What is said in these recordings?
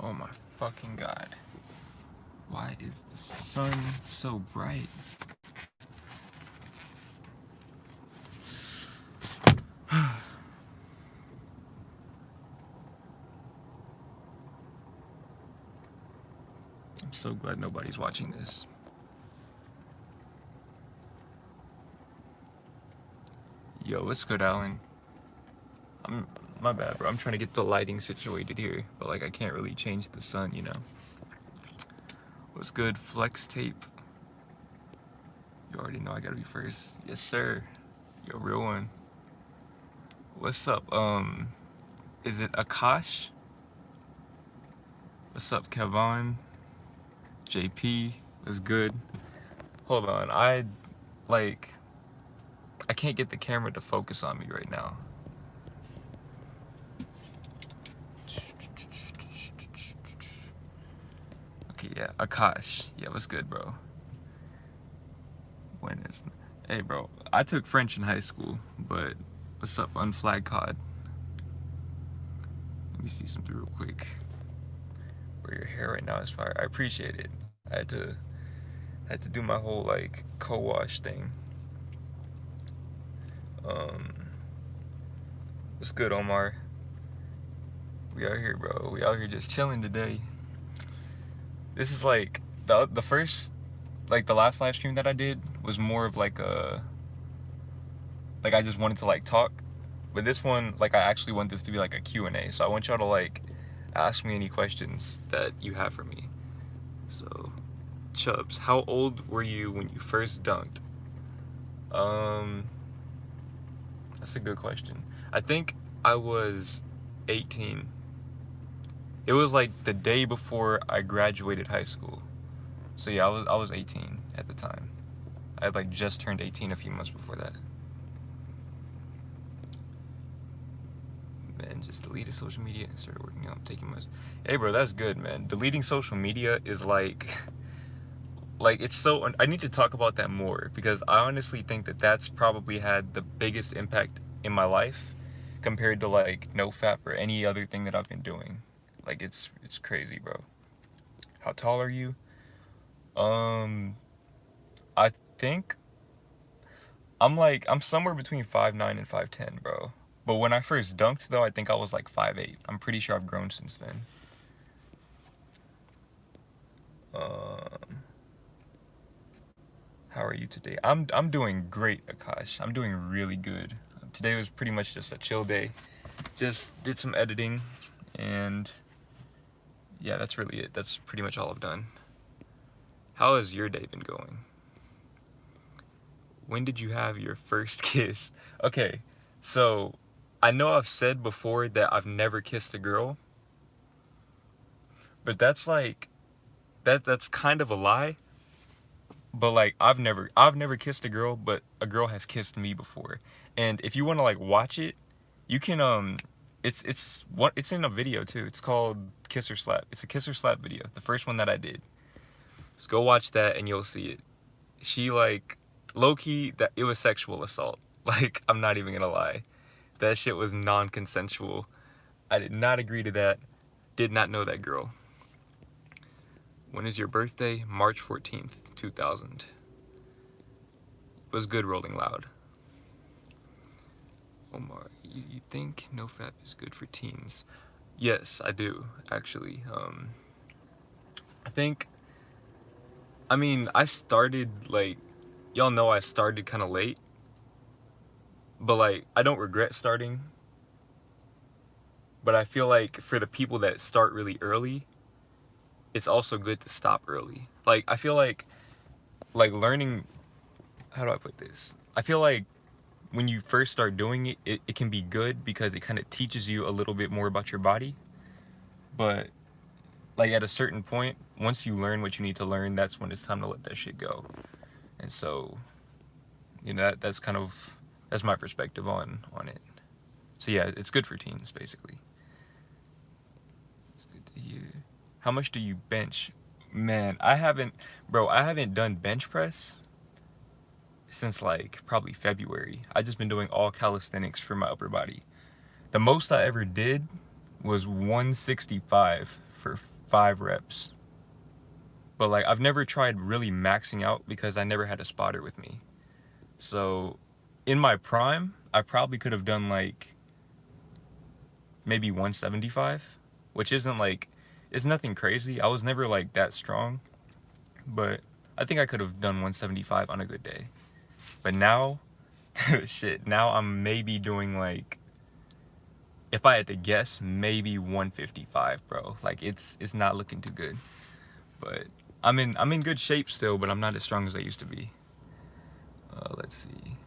Oh my fucking god. Why is the sun so bright? I'm so glad nobody's watching this. Yo, what's good, Alan? My bad, bro. I'm trying to get the lighting situated here, but like I can't really change the sun, you know. What's good, Flex Tape? You already know I gotta be first. Yes, sir. Yo, real one. What's up? Is it Akash? What's up, Kevon? JP? What's good? Hold on, I can't get the camera to focus on me right now. Okay, yeah, Akash. Yeah, what's good, bro? Hey, bro, I took French in high school, but what's up, Unflagged COD? Let me see something real quick. Where your hair right now is fire. I appreciate it. I had to do my whole like co-wash thing. What's good, Omar? We out here, bro. We out here just chilling today. This is like the first, like the last live stream that I did was more of like a, like I just wanted to like talk, but this one, like I actually want this to be like a Q&A. So I want y'all to like ask me any questions that you have for me. So, Chubbs, how old were you when you first dunked? That's a good question. I think I was 18. It was like the day before I graduated high school. So yeah, I was 18 at the time. I had like just turned 18 a few months before that. Man, just deleted social media and started working out, taking my... Hey bro, that's good, man. Deleting social media is like it's so... I need to talk about that more because I honestly think that that's probably had the biggest impact in my life compared to like NoFap or any other thing that I've been doing. Like it's crazy, bro. How tall are you? I think I'm somewhere between 5'9" and 5'10", bro. But when I first dunked though, I think I was like 5'8". I'm pretty sure I've grown since then. How are you today? I'm doing great, Akash. I'm doing really good. Today was pretty much just a chill day. Just did some editing and yeah, that's really it. That's pretty much all I've done. How has your day been going? When did you have your first kiss? Okay, so I know I've said before that I've never kissed a girl, but that's like that's kind of a lie. But like I've never kissed a girl, but a girl has kissed me before. And if you want to like watch it, you can it's in a video too. It's called Kiss or Slap. It's a Kiss or Slap video, the first one that I did. Just go watch that and you'll see it. She like low-key, that it was sexual assault. Like I'm not even gonna lie. That shit was non-consensual. I did not agree to that. Did not know that girl. When is your birthday? March 14th, 2000. Was good, Rolling Loud. Omar, you think NoFap is good for teens? Yes, I do, actually. I mean, I started, like, y'all know I started kind of late. But, like, I don't regret starting. But I feel like for the people that start really early, it's also good to stop early. Like, I feel like learning, how do I put this? I feel like when you first start doing it, it can be good because it kind of teaches you a little bit more about your body. But like at a certain point, once you learn what you need to learn, that's when it's time to let that shit go. And so, you know, that's my perspective on it. So yeah, it's good for teens, basically. It's good to hear. How much do you bench? Man, I haven't done bench press since like probably February. I just been doing all calisthenics for my upper body. The most I ever did was 165 for 5 reps. But like I've never tried really maxing out because I never had a spotter with me. So in my prime, I probably could have done like maybe 175, which isn't like, it's nothing crazy. I was never like that strong, but I think I could have done 175 on a good day. But now, shit, now I'm maybe doing like, if I had to guess, maybe 155, bro. Like it's not looking too good. But I'm in good shape still, but I'm not as strong as I used to be. Let's see.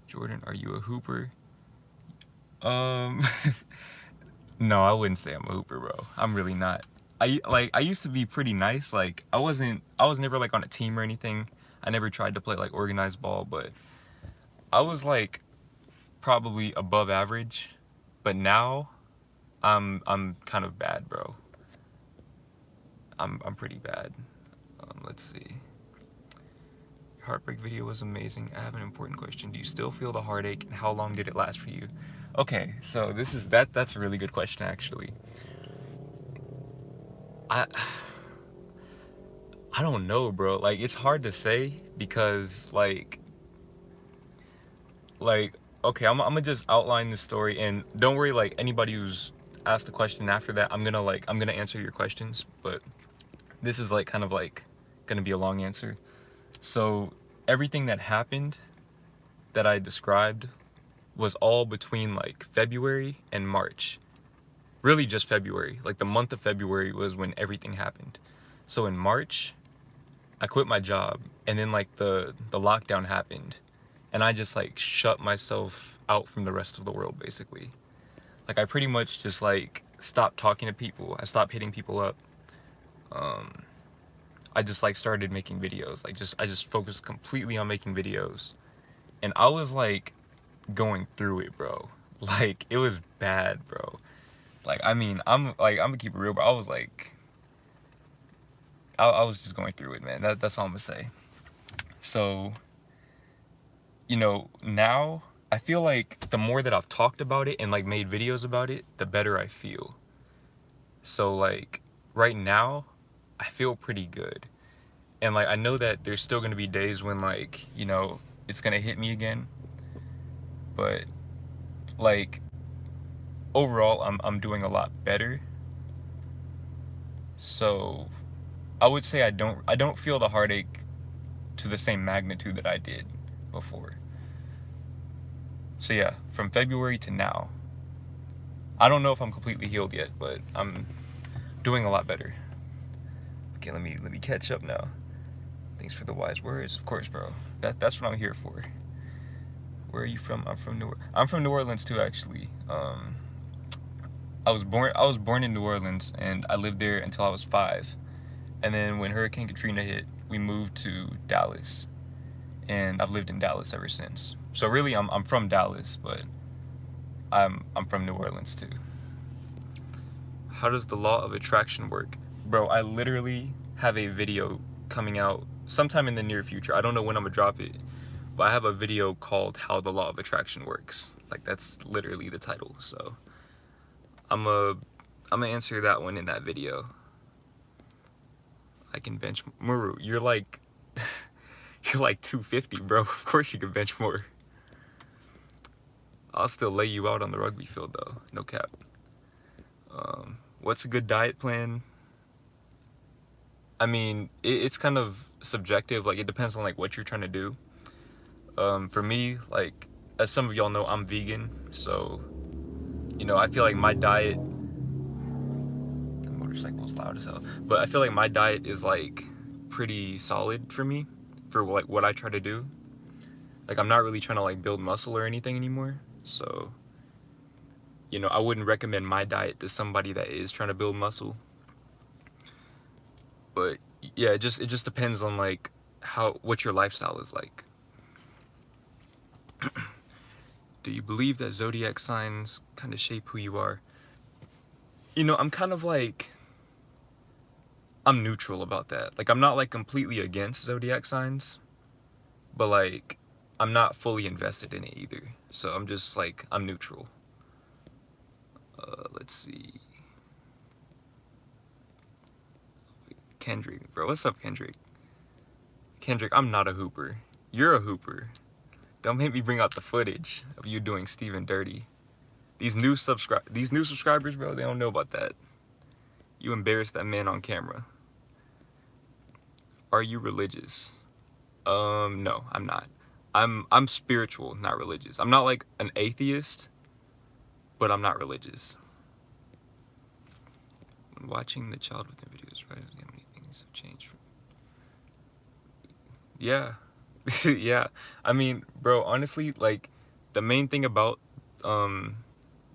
Jordan, are you a hooper? No, I wouldn't say I'm a hooper, bro. I'm really not. I used to be pretty nice. Like I was never like on a team or anything. I never tried to play like organized ball, but I was like probably above average. But now I'm kind of bad, bro. I'm pretty bad. Let's see. Heartbreak video was amazing. I have an important question. Do you still feel the heartache, and how long did it last for you? Okay, so that's a really good question actually. I don't know, bro. Like it's hard to say because like okay, I'm gonna just outline this story, and don't worry, like anybody who's asked a question after that, I'm gonna answer your questions, but this is like kind of like gonna be a long answer. So everything that happened that I described was all between like February and March. Really just February. Like the month of February was when everything happened. So in March, I quit my job, and then like the lockdown happened, and I just like shut myself out from the rest of the world basically. Like I pretty much just like stopped talking to people. I stopped hitting people up. I just like started making videos. Like I just focused completely on making videos. And I was like going through it, bro. Like it was bad, bro. Like I mean, I'm gonna keep it real, bro. I was like I was just going through it, man. That's all I'm gonna say. So, you know, now I feel like the more that I've talked about it and like made videos about it, the better I feel. So like right now, I feel pretty good. And like I know that there's still gonna be days when like, you know, it's gonna hit me again. But like overall I'm doing a lot better. So I would say I don't feel the heartache to the same magnitude that I did before. So yeah, from February to now, I don't know if I'm completely healed yet, but I'm doing a lot better. Okay, let me catch up now. Thanks for the wise words. Of course, bro. That's what I'm here for. Where are you from? I'm from New Orleans too, actually. I was born in New Orleans, and I lived there until I was 5. And then when Hurricane Katrina hit, we moved to Dallas, and I've lived in Dallas ever since. So really, I'm from Dallas, but I'm from New Orleans too. How does the law of attraction work? Bro, I literally have a video coming out sometime in the near future. I don't know when I'm gonna drop it, but I have a video called How the Law of Attraction Works. Like that's literally the title. So I'm gonna answer that one in that video. I can bench Muru. You're like you're like 250, bro. Of course you can bench more. I'll still lay you out on the rugby field though. No cap. What's a good diet plan? I mean, it's kind of subjective. Like it depends on like what you're trying to do. For me, like as some of y'all know, I'm vegan, so you know I feel like my diet. The motorcycle's loud as hell, but I feel like my diet is like pretty solid for me, for like what I try to do. Like I'm not really trying to like build muscle or anything anymore, so you know I wouldn't recommend my diet to somebody that is trying to build muscle. But yeah, it just depends on like what your lifestyle is like. Do you believe that zodiac signs kind of shape who you are? You know, I'm kind of like, I'm neutral about that. Like I'm not like completely against zodiac signs, but like I'm not fully invested in it either. So I'm just like, I'm neutral. Let's see. Kendrick. Bro, what's up, Kendrick? Kendrick, I'm not a hooper. You're a hooper. Don't make me bring out the footage of you doing Steven dirty. These new subscribers, bro, they don't know about that. You embarrassed that man on camera. Are you religious? No, I'm not. I'm spiritual, not religious. I'm not like an atheist, but I'm not religious. When watching the child within videos, right? How many things have changed? Yeah. Yeah. I mean, bro, honestly, like the main thing about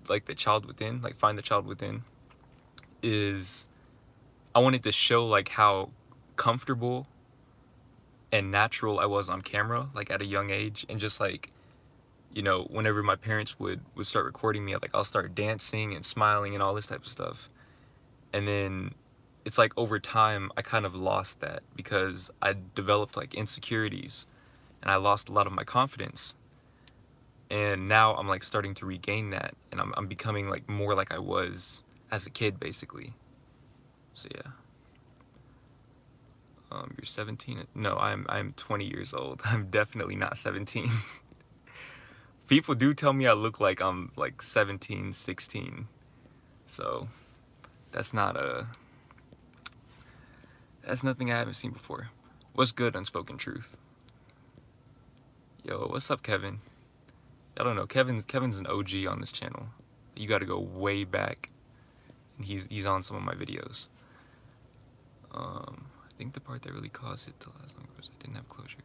like the child within, like find the child within, is I wanted to show like how comfortable and natural I was on camera, like at a young age, and just like, you know, whenever my parents would start recording me, like I'll start dancing and smiling and all this type of stuff. And then it's like over time I kind of lost that because I developed like insecurities and I lost a lot of my confidence. And now I'm like starting to regain that, and I'm becoming like more like I was as a kid, basically. So yeah. You're 17? No, I'm 20 years old. I'm definitely not 17. People do tell me I look like I'm like 17, 16. So that's nothing I haven't seen before. What's good, Unspoken Truth? Yo, what's up, Kevin? I don't know. Kevin's an OG on this channel. You got to go way back, and he's on some of my videos. I think the part that really caused it to last longer was I didn't have closure.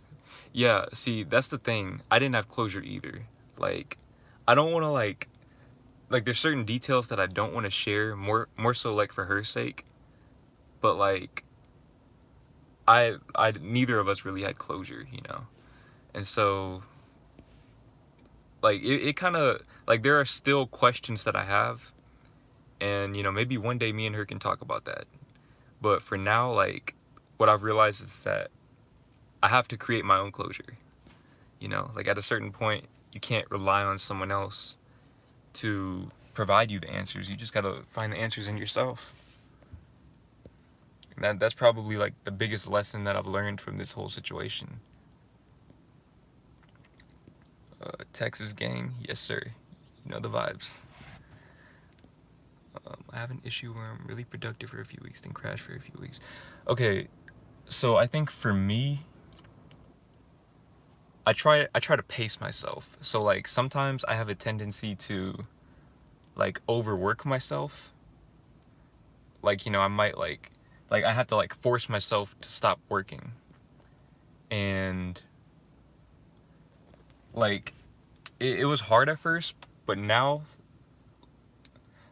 Yeah, see, that's the thing. I didn't have closure either. Like, I don't want to like there's certain details that I don't want to share, more so like for her sake. But like, I neither of us really had closure, you know. And so like it kind of like there are still questions that I have, and you know, maybe one day me and her can talk about that. But for now, like, what I've realized is that I have to create my own closure. You know, like at a certain point, you can't rely on someone else to provide you the answers. You just gotta find the answers in yourself. And that's probably like the biggest lesson that I've learned from this whole situation. Texas gang, yes sir. You know the vibes. I have an issue where I'm really productive for a few weeks, then crash for a few weeks. Okay, so I think for me, I try to pace myself. So like sometimes I have a tendency to like overwork myself. Like, you know, I might like I have to like force myself to stop working. And like it was hard at first, but now,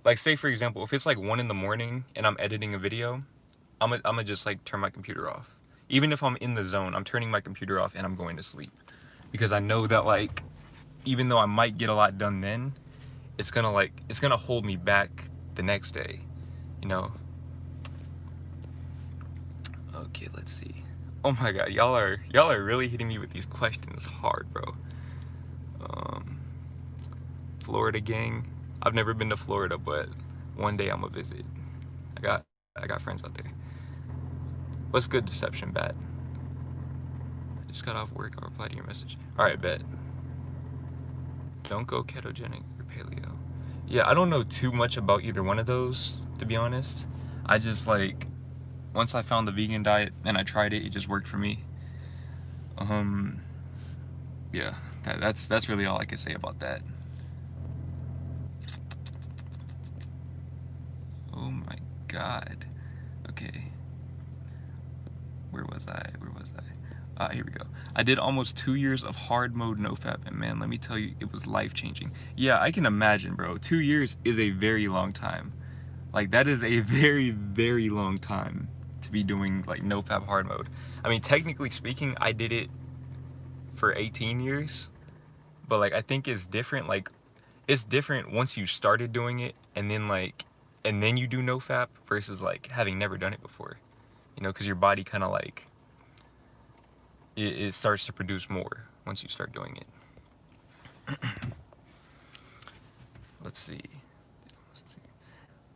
like say for example, if it's like 1 in the morning and I'm editing a video, I'm gonna just like turn my computer off. Even if I'm in the zone, I'm turning my computer off and I'm going to sleep. Because I know that like, even though I might get a lot done then, it's gonna hold me back the next day, you know. Okay, let's see. Oh my god, y'all are really hitting me with these questions hard, bro. Florida gang. I've never been to Florida, but one day I'm gonna visit. I got friends out there. What's good, Deception Bat? I just got off work. I'll reply to your message. Alright, bet. Don't go ketogenic or paleo. Yeah, I don't know too much about either one of those, to be honest. I just like, once I found the vegan diet and I tried it, it just worked for me. Yeah, that's really all I could say about that. Oh my god. Okay. Where was I? Here we go. I did almost 2 years of hard mode nofap, and man, let me tell you, it was life-changing. Yeah, I can imagine, bro. 2 years is a very long time. Like, that is a very, very long time to be doing, like, nofap hard mode. I mean, technically speaking, I did it for 18 years, but, like, I think it's different. Like, it's different once you started doing it, and then, like, and then you do nofap versus, like, having never done it before. You know, because your body kind of, like, it starts to produce more once you start doing it. Let's see.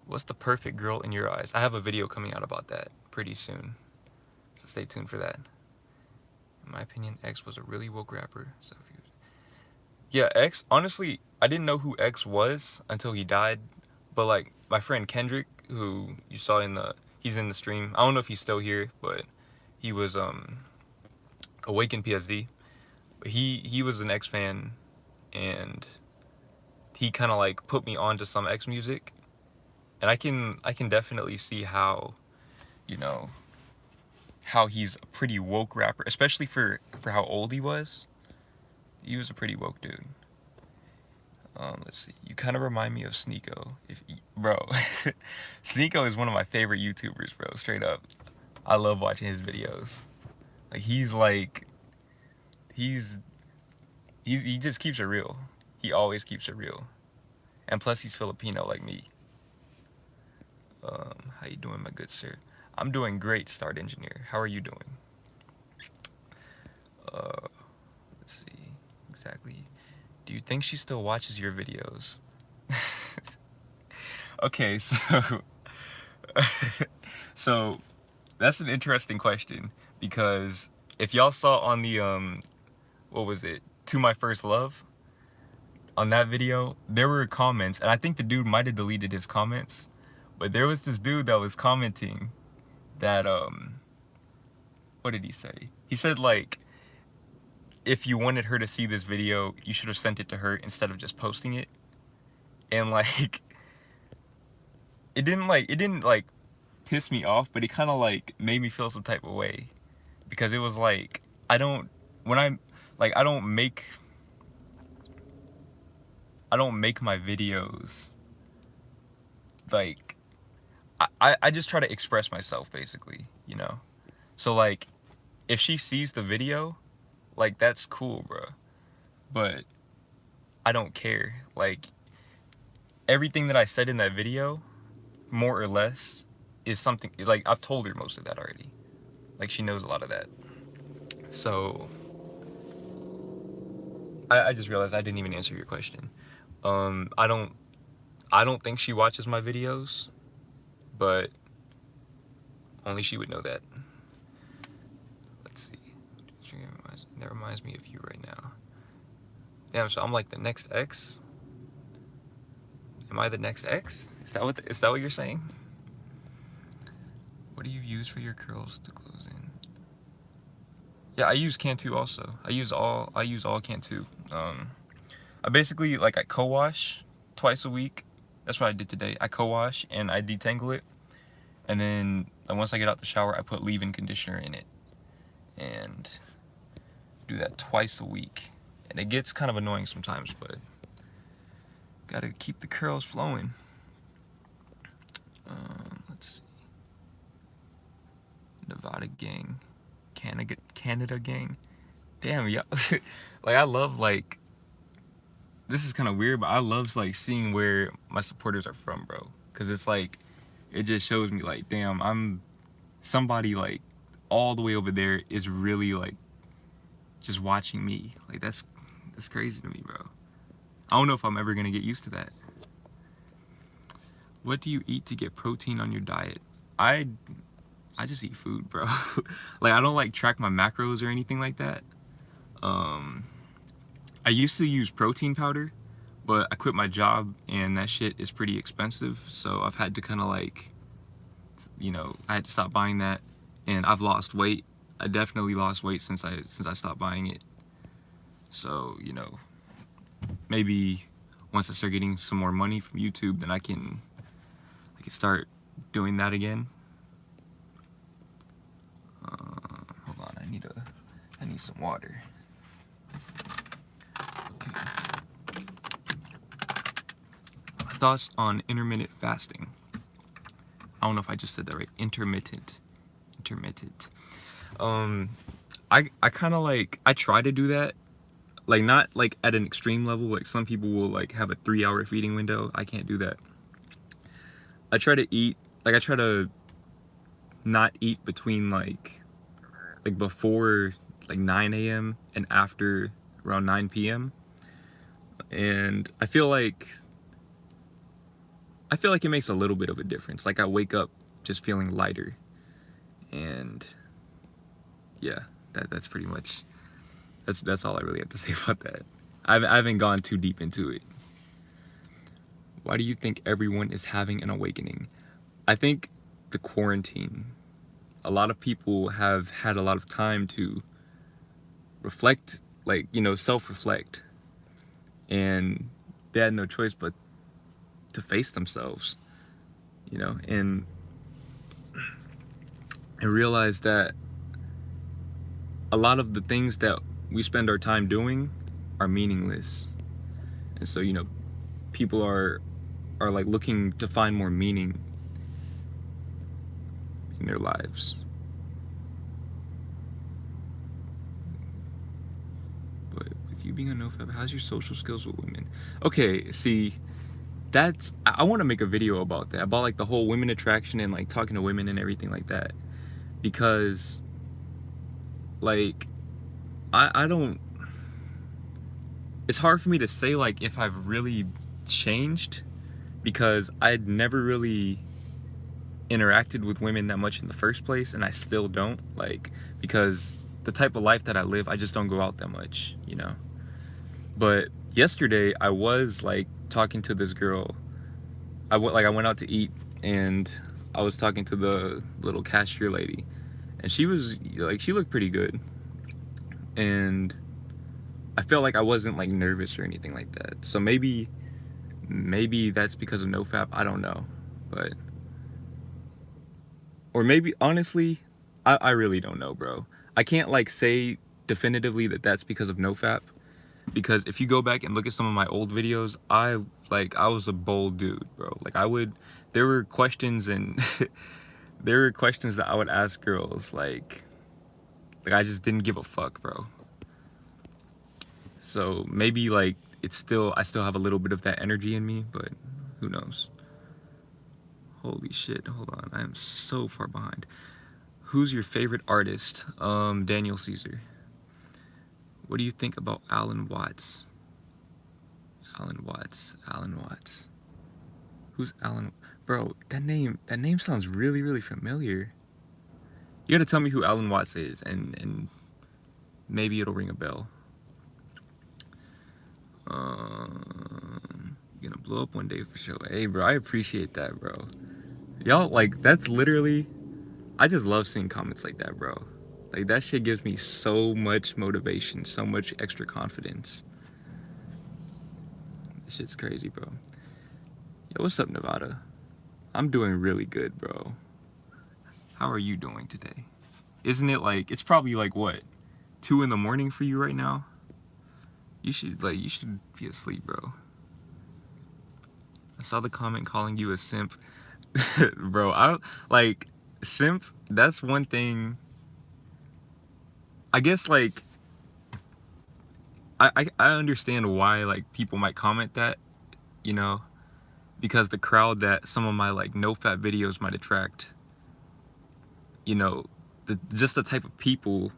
What's the perfect girl in your eyes? I have a video coming out about that pretty soon. So stay tuned for that. In my opinion, X was a really woke rapper. So if you, yeah, X. Honestly, I didn't know who X was until he died. But like my friend Kendrick, who you saw he's in the stream. I don't know if he's still here, but he was Awakened PSD. He was an X fan, and he kind of like put me onto some X music, and I can definitely see how, you know, how he's a pretty woke rapper, especially for how old he was. He was a pretty woke dude. Let's see. You kind of remind me of Sneeko. Bro, Sneeko is one of my favorite YouTubers, bro. Straight up, I love watching his videos. Like he just keeps it real. He always keeps it real. And plus, he's Filipino like me. How you doing, my good sir? I'm doing great, Start Engineer. How are you doing? Let's see. Exactly. Do you think she still watches your videos? Okay, so so that's an interesting question, because if y'all saw on the what was it? To My First Love, on that video, there were comments, and I think the dude might have deleted his comments, but there was this dude that was commenting that what did he say? He said like, if you wanted her to see this video, you should have sent it to her instead of just posting it. And like it didn't like piss me off, but it kind of like made me feel some type of way, because it was like, I don't make my videos like, I just try to express myself, basically, you know. So like, if she sees the video, like, that's cool, bro, but I don't care. Like, everything that I said in that video, more or less, is something like, I've told her most of that already. Like, she knows a lot of that. So I just realized I didn't even answer your question. I don't think she watches my videos, but only she would know that. Let's see. That reminds me of you right now. Damn, so I'm like the next X? Am I the next X? Is that what you're saying? What do you use for your curls to close in? Yeah, I use Cantu also. I use all Cantu. I basically, like, I co-wash twice a week. That's what I did today. I co-wash and I detangle it, and then once I get out the shower, I put leave-in conditioner in it, and do that twice a week. And it gets kind of annoying sometimes, but gotta keep the curls flowing. Let's see. Nevada gang, Canada gang. Damn, yeah. Like, I love, like, this is kind of weird, but I love like seeing where my supporters are from, bro. Cause it's like, it just shows me like, damn, I'm somebody like all the way over there is really like just watching me. Like, that's crazy to me, bro. I don't know if I'm ever gonna get used to that. What do you eat to get protein on your diet? I just eat food, bro. Like, I don't like track my macros or anything like that. I used to use protein powder, but I quit my job and that shit is pretty expensive, so I've had to kind of like, you know, I had to stop buying that, and I've lost weight. I definitely lost weight since I stopped buying it. So, you know, maybe once I start getting some more money from YouTube, then I can start doing that again. Hold on, I need some water. Okay. Thoughts on intermittent fasting? I don't know if I just said that right. Intermittent. I kind of like, I try to do that, like, not like at an extreme level. Like, some people will like have a 3-hour feeding window. I can't do that. I try to eat, like, I try to not eat between like before like 9 a.m. and after around 9 p.m. And I feel like it makes a little bit of a difference. Like, I wake up just feeling lighter, and yeah, that's pretty much, that's all I really have to say about that. I haven't gone too deep into it. Why do you think everyone is having an awakening? I think the quarantine. A lot of people have had a lot of time to reflect, like, you know, self-reflect, and they had no choice but to face themselves, you know, and realize that a lot of the things that we spend our time doing are meaningless. And so, you know, people are like looking to find more meaning in their lives. But with you being a nofap, how's your social skills with women? Okay, see, that's, I want to make a video about that, about like the whole women attraction and like talking to women and everything like that, because like I don't, it's hard for me to say like if I've really changed, because I'd never really interacted with women that much in the first place, and I still don't, like, because the type of life that I live, I just don't go out that much, you know. But yesterday I was like talking to this girl. I went out to eat, and I was talking to the little cashier lady, and she was like, she looked pretty good, and I felt like I wasn't like nervous or anything like that. So maybe that's because of nofap, I don't know. But, or maybe honestly, I really don't know, bro. I can't like say definitively that that's because of nofap, because if you go back and look at some of my old videos, I was a bold dude, bro. Like there were questions, and there were questions that I would ask girls, like I just didn't give a fuck, bro. So maybe like I still have a little bit of that energy in me, but who knows. Holy shit, hold on, I am so far behind. Who's your favorite artist? Daniel Caesar. What do you think about Alan Watts? Alan Watts. Who's Alan? Bro, that name sounds really, really familiar. You gotta tell me who Alan Watts is, and maybe it'll ring a bell. You're gonna blow up one day for sure. Hey, bro, I appreciate that, bro. Y'all, like, that's literally, I just love seeing comments like that, bro. Like, that shit gives me so much motivation, so much extra confidence. This shit's crazy, bro. Yo, what's up, Nevada? I'm doing really good, bro. How are you doing today? Isn't it like, it's probably like, what, 2 in the morning for you right now? You should be asleep, bro. I saw the comment calling you a simp. Bro, simp, that's one thing. I guess, like, I understand why, like, people might comment that, you know, because the crowd that some of my, like, no-fap videos might attract, you know, just the type of people,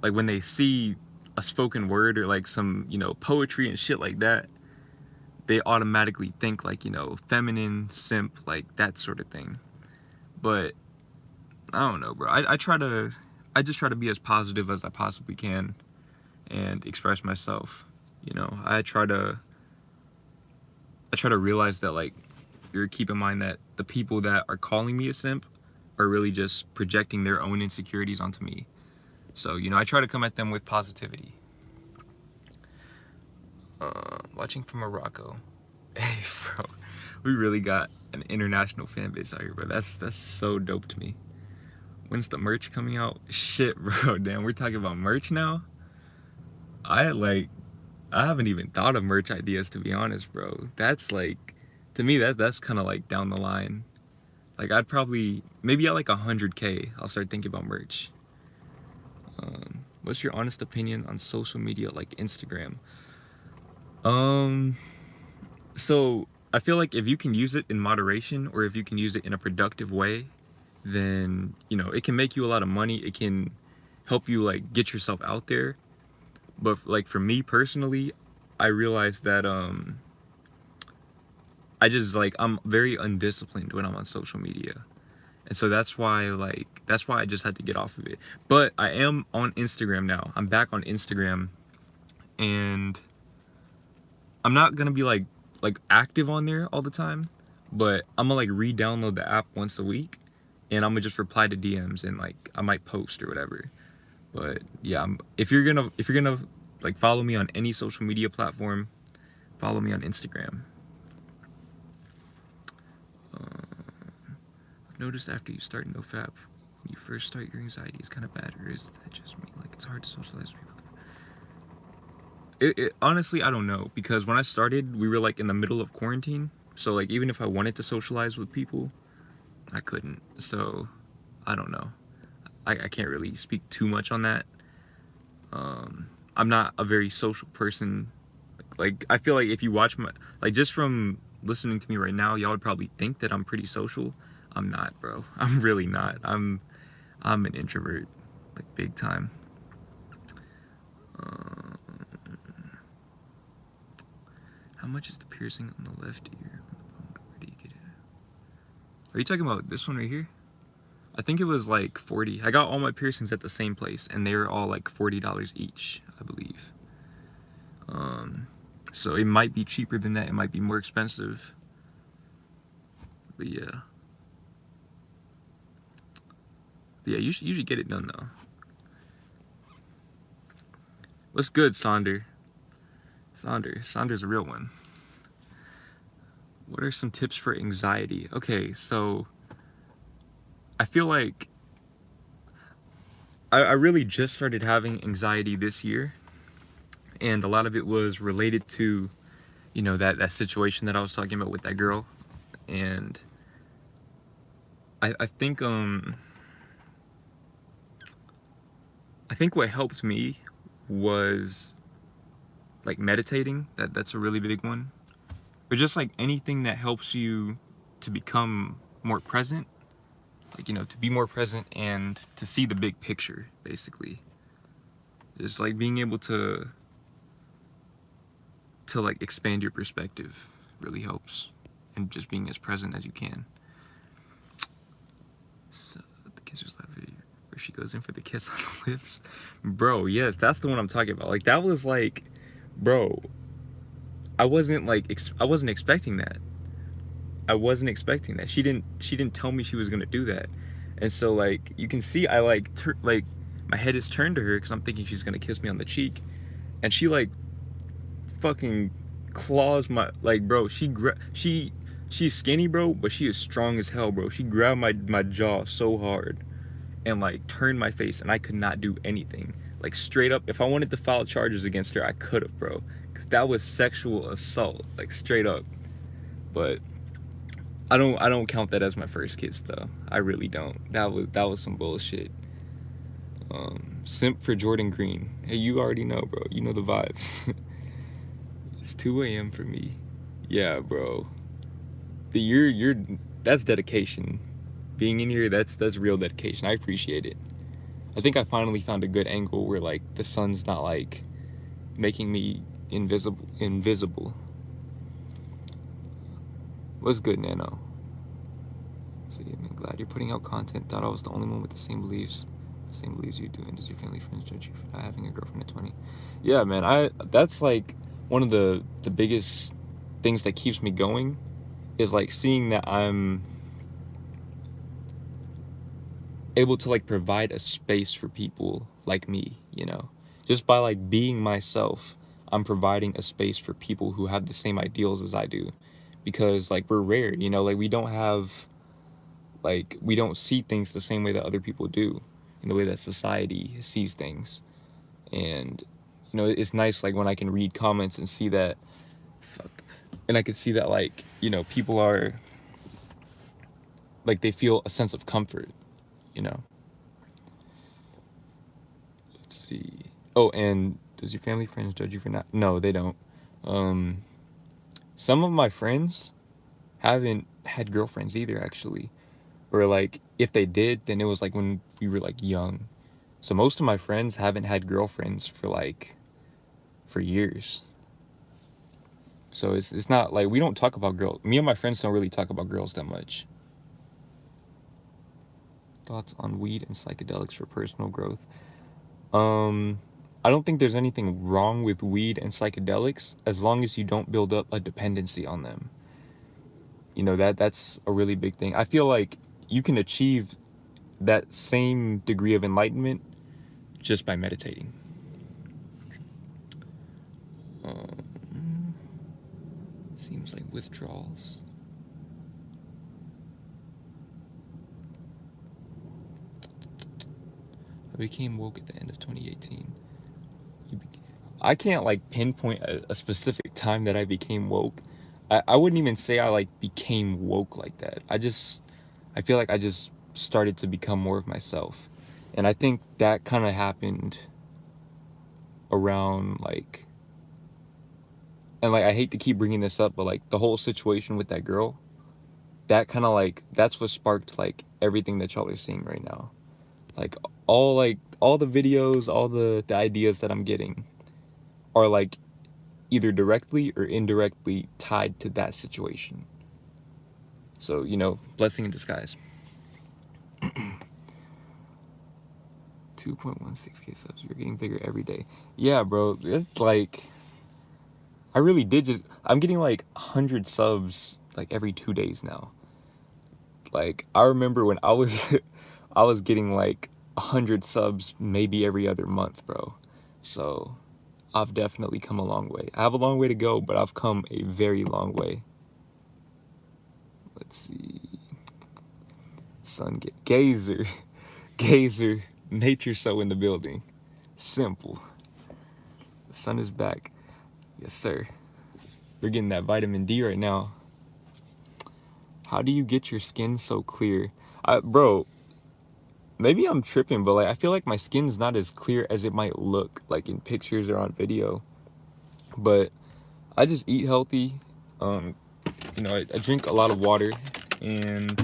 like, when they see a spoken word or, like, some, you know, poetry and shit like that, they automatically think, like, you know, feminine, simp, like, that sort of thing. But I don't know, bro. I just try to be as positive as I possibly can and express myself. You know, I try to realize that, like, you're keep in mind that the people that are calling me a simp are really just projecting their own insecurities onto me. So, you know, I try to come at them with positivity. Watching from Morocco. Hey, bro, we really got an international fan base out here, bro. That's so dope to me. When's the merch coming out? Shit, bro, damn, we're talking about merch now? I haven't even thought of merch ideas, to be honest, bro. That's like, to me, that's kind of like down the line. Like, I'd probably, maybe at like 100K, I'll start thinking about merch. What's your honest opinion on social media like Instagram? So I feel like if you can use it in moderation, or if you can use it in a productive way, then, you know, it can make you a lot of money. It can help you, like, get yourself out there. But, like, for me personally, I realized that I just, like, I'm very undisciplined when I'm on social media. And so that's why I just had to get off of it. But I am on Instagram now. I'm back on Instagram, and I'm not gonna be like active on there all the time, but I'm gonna like re-download the app once a week, and I'm gonna just reply to DMs, and like I might post or whatever. But yeah, if you're gonna like follow me on any social media platform, follow me on Instagram. I've noticed after you start NoFap, when you first start, your anxiety is kind of bad, or is that just me? Like, it's hard to socialize with people. Honestly, I don't know, because when I started, we were like in the middle of quarantine, so like even if I wanted to socialize with people, I couldn't. So I don't know. I can't really speak too much on that. I'm not a very social person. Like I feel like if you watch my, like, just from listening to me right now, y'all would probably think that I'm pretty social. I'm not, bro. I'm really not. I'm an introvert, like big time. How much is the piercing on the left ear? Where do you get it? Are you talking about this one right here? I think it was like 40. I got all my piercings at the same place, and they were all like $40 each, I believe. So it might be cheaper than that. It might be more expensive. But yeah. But yeah, you should get it done though. What's good, Sonder? Sonder's a real one. What are some tips for anxiety? Okay, so I feel like I really just started having anxiety this year, and a lot of it was related to, you know, that situation that I was talking about with that girl. And I think what helped me was like meditating. That's a really big one. Or just like anything that helps you to become more present, like, you know, to be more present and to see the big picture, basically. Just like being able to like expand your perspective really helps, and just being as present as you can. So the Kissers Love video where she goes in for the kiss on the lips, bro. Yes, that's the one I'm talking about. Like that was like, bro, I wasn't expecting that. I wasn't expecting that. She didn't tell me she was gonna do that. And so like you can see, I like my head is turned to her because I'm thinking she's gonna kiss me on the cheek, and she like fucking claws my, like, bro, she's skinny, bro, but she is strong as hell, bro. She grabbed my jaw so hard and like turned my face, and I could not do anything. Like straight up, if I wanted to file charges against her, I could have, bro, because that was sexual assault, like straight up. But I don't count that as my first kiss though. I really don't. That was some bullshit. Simp for Jordan Green. Hey, you already know, bro. You know the vibes. It's 2 a.m. for me. Yeah, bro. You're that's dedication. Being in here, that's real dedication. I appreciate it. I think I finally found a good angle where like the sun's not like making me invisible. What's good, Nano? So yeah, man, glad you're putting out content. Thought I was the only one with the same beliefs you do. And does your family friends judge you for not having a girlfriend at 20? Yeah, man. That's like one of the biggest things that keeps me going, is like seeing that I'm able to like provide a space for people like me, you know, just by like being myself. I'm providing a space for people who have the same ideals as I do, because like we're rare, you know, like we don't see things the same way that other people do, in the way that society sees things. And you know, it's nice like when I can read comments and see that, and I can see that, like, you know, people are like, they feel a sense of comfort, you know. Let's see. Oh, and does your family friends judge you for not? No, they don't. Some of my friends haven't had girlfriends either, actually. Or like, if they did, then it was like when we were like young. So most of my friends haven't had girlfriends for years. So it's not like we don't talk about girls. Me and my friends don't really talk about girls that much. thoughts on weed and psychedelics for personal growth? I don't think there's anything wrong with weed and psychedelics as long as you don't build up a dependency on them. You know, that's a really big thing. I feel like you can achieve that same degree of enlightenment just by meditating. Seems like withdrawals. I became woke at the end of 2018. I can't like pinpoint a specific time that I became woke. I wouldn't even say I like became woke like that. I feel like I just started to become more of myself. And I think that kind of happened around like, and like I hate to keep bringing this up, but like the whole situation with that girl, that kind of like, that's what sparked like everything that y'all are seeing right now. Like all the videos, all the ideas that I'm getting are like either directly or indirectly tied to that situation. So, you know, blessing in disguise. 2.16k subs. You're getting bigger every day. Yeah, bro. It's like, I really did I'm getting like 100 subs like every 2 days now. Like, I remember when I was, I was getting like 100 subs maybe every other month, bro. So, I've definitely come a long way. I have a long way to go, but I've come a very long way. Let's see. Sun Gazer. Gazer. Nature so in the building. Simple. The sun is back. Yes, sir. We're getting that vitamin D right now. How do you get your skin so clear? Bro, maybe I'm tripping, but like I feel like my skin's not as clear as it might look like in pictures or on video. But I just eat healthy. You know, I drink a lot of water, and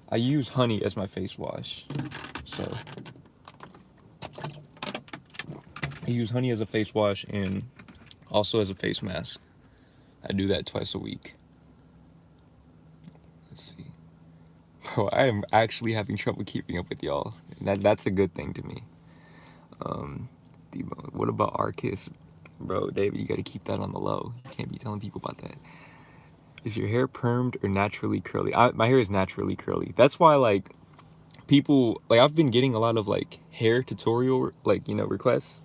I use honey as my face wash. So I use honey as a face wash and also as a face mask. I do that twice a week. Let's see. Bro, I am actually having trouble keeping up with y'all. That's a good thing to me. What about Arcus? Bro, David, you gotta keep that on the low. You can't be telling people about that. Is your hair permed or naturally curly? My hair is naturally curly. That's why, like, people, like, I've been getting a lot of, like, hair tutorial, like, you know, requests.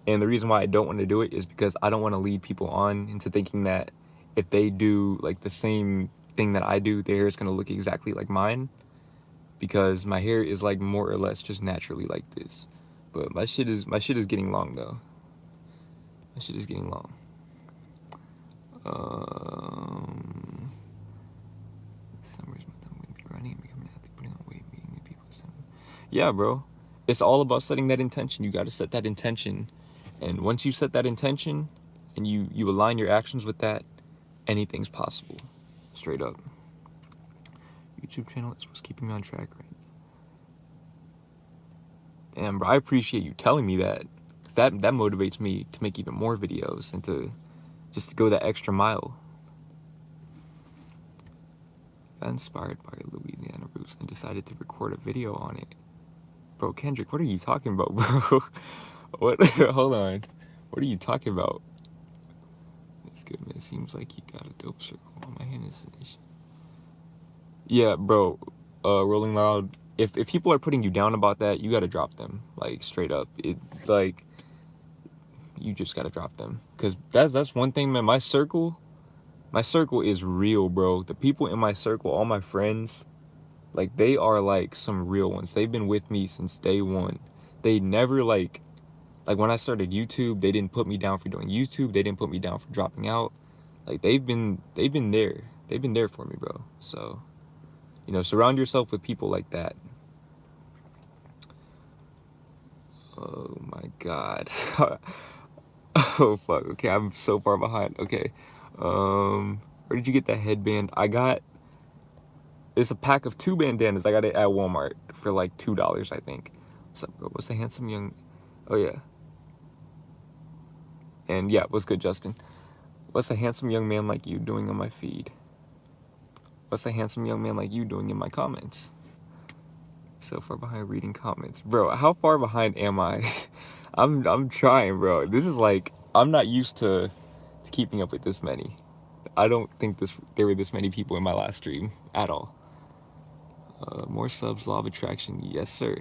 And the reason why I don't want to do it is because I don't want to lead people on into thinking that if they do, like, the same thing that I do, their hair is going to look exactly like mine. Because my hair is, like, more or less just naturally like this. But my shit is getting long, though. My shit is getting long. Summer's month, I'm going to be grinding and becoming an athlete, putting on weight, meeting new people. Yeah, bro. It's all about setting that intention. You got to set that intention. And once you set that intention and you align your actions with that, anything's possible. Straight up. YouTube channel is what's keeping me on track right now. Damn, bro, I appreciate you telling me that. That motivates me to make even more videos and to just to go that extra mile. Got inspired by Louisiana roots and decided to record a video on it. Bro, Kendrick, what are you talking about, bro? What? Hold on. What are you talking about? It's good, man. It seems like you got a dope circle on my hand. Yeah, bro. Rolling Loud. If people are putting you down about that, you gotta drop them. Like, straight up. You just gotta drop them. Cause that's one thing, man. My circle is real, bro. The people in my circle, all my friends, like, they are like some real ones. They've been with me since day one. They never like when I started YouTube, they didn't put me down for doing YouTube. They didn't put me down for dropping out. Like, they've been there. They've been there for me, bro. So, you know, surround yourself with people like that. Oh my God. Oh fuck. Okay, I'm so far behind. Okay. Where did you get that headband? It's a pack of 2 bandanas. I got it at Walmart for like $2, I think. What's up, bro? What's a handsome young... Oh, yeah. And yeah, what's good, Justin? What's a handsome young man like you doing on my feed? What's a handsome young man like you doing in my comments? So far behind reading comments. Bro, how far behind am I? I'm trying, bro. This is like, I'm not used to keeping up with this many. I don't think there were this many people in my last stream at all. More subs, law of attraction. Yes, sir.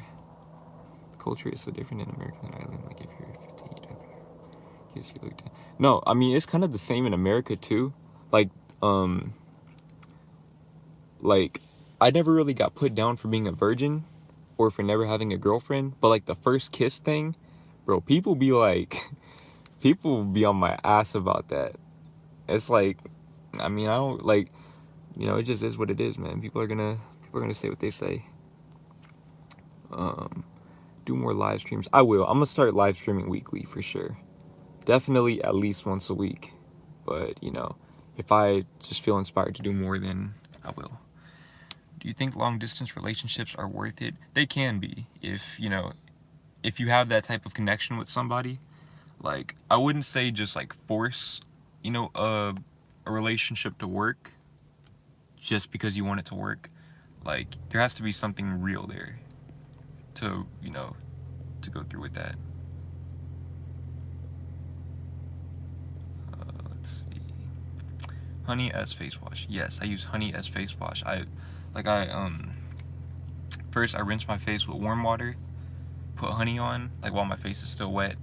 Culture is so different in America than Ireland. Like if you're 15, you don't have you look down. No, I mean it's kind of the same in America too. Like like I never really got put down for being a virgin or for never having a girlfriend, but like the first kiss thing, bro, people be like people be on my ass about that. It's like, I mean, I don't like, you know, it just is what it is, man. People are gonna say what they say. Do more live streams. I will. I'm gonna start live streaming weekly for sure. Definitely at least once a week. But, you know, if I just feel inspired to do more, then I will. Do you think long distance relationships are worth it? They can be, if, you know, if you have that type of connection with somebody. Like, I wouldn't say just like force, you know, a relationship to work just because you want it to work. Like, there has to be something real there to, you know, to go through with that. Let's see. Honey as face wash. Yes, I use honey as face wash. First I rinse my face with warm water, put honey on, like while my face is still wet,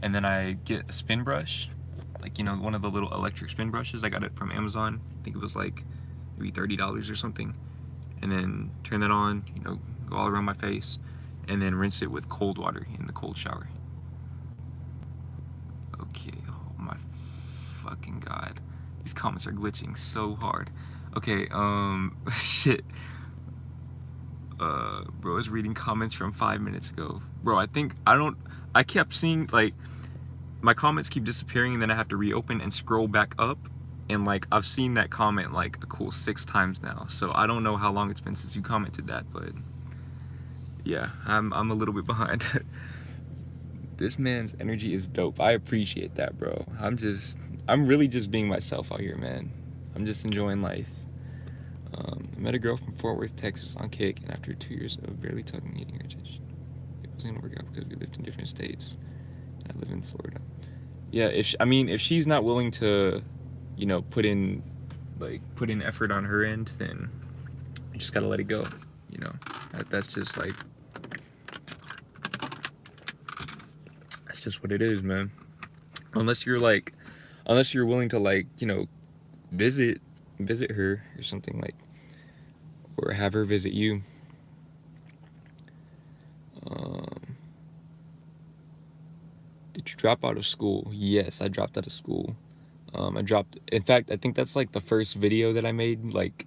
and then I get a spin brush, like, you know, one of the little electric spin brushes. I got it from Amazon. I think it was like maybe $30 or something. And then turn that on, you know, go all around my face, and then rinse it with cold water in the cold shower. Okay, oh my fucking god. These comments are glitching so hard. Okay, shit. Bro is reading comments from 5 minutes ago. Bro, I kept seeing, like, my comments keep disappearing and then I have to reopen and scroll back up. And, like, I've seen that comment, like, a cool 6 times now. So I don't know how long it's been since you commented that, but yeah, I'm a little bit behind. This man's energy is dope. I appreciate that, bro. I'm really just being myself out here, man. I'm just enjoying life. I met a girl from Fort Worth, Texas on Kick, and after 2 years of barely talking, meeting her, it wasn't gonna work out because we lived in different states. And I live in Florida. Yeah, if she's not willing to, you know, put in effort on her end, then you just gotta let it go. You know, that's just like, that's just what it is, man. Unless you're willing to, like, you know, visit her or something, like, or have her visit you. Did you drop out of school? Yes, I dropped out of school. In fact, I think that's like the first video that I made, like,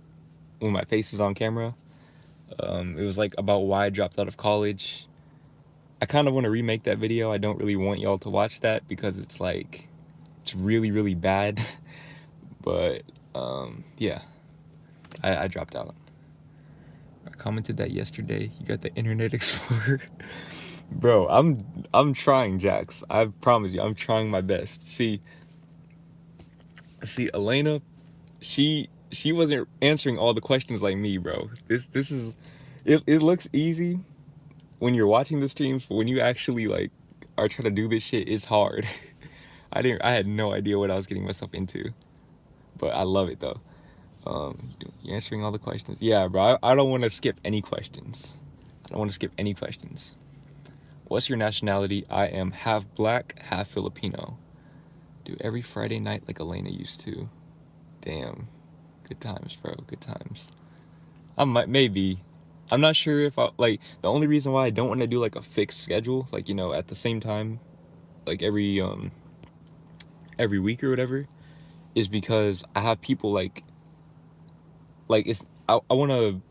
when my face is on camera. It was like about why I dropped out of college. I kind of want to remake that video. I don't really want y'all to watch that because it's like, it's really, really bad. But, yeah, I dropped out. I commented that yesterday. You got the Internet Explorer. Bro, I'm trying, Jax. I promise you, I'm trying my best. See, Elena, she wasn't answering all the questions like me, bro. This is, it looks easy when you're watching the streams, but when you actually, like, are trying to do this shit, it's hard. I had no idea what I was getting myself into, but I love it though. You're answering all the questions. Yeah, bro, I don't want to skip any questions. What's your nationality? I am half black, half Filipino. Do every Friday night like Elena used to. Damn. Good times, bro. Good times. Maybe. I'm not sure if like, the only reason why I don't want to do like a fixed schedule, like, you know, at the same time, like every week or whatever, is because I have people like I want to,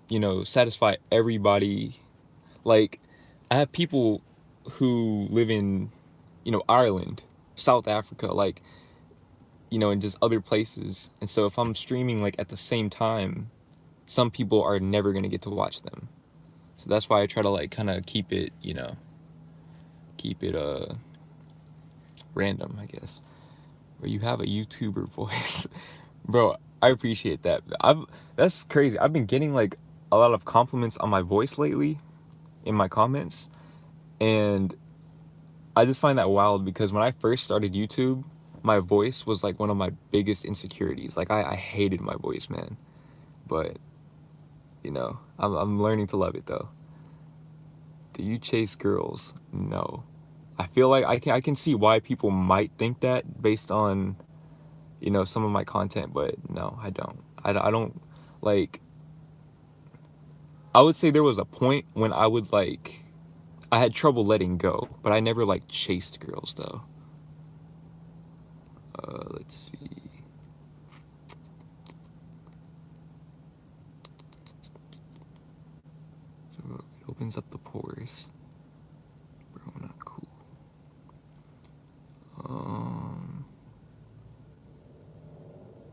you know, satisfy everybody. Like, I have people who live in, you know, Ireland, South Africa, like, you know, and just other places. And so if I'm streaming like at the same time, some people are never going to get to watch them. So that's why I try to, like, kind of keep it, you know, random, I guess. Where you have a YouTuber voice. Bro, I appreciate that. That's crazy. I've been getting like a lot of compliments on my voice lately in my comments, and I just find that wild because when I first started YouTube, my voice was like one of my biggest insecurities. Like I hated my voice, man. But you know, I'm learning to love it though. Do you chase girls? No. I feel like I can see why people might think that based on, you know, some of my content, but no, I don't. I don't like. I would say there was a point when I would like, I had trouble letting go, but I never like chased girls though. Let's see. So it opens up the pores. Bro, not cool.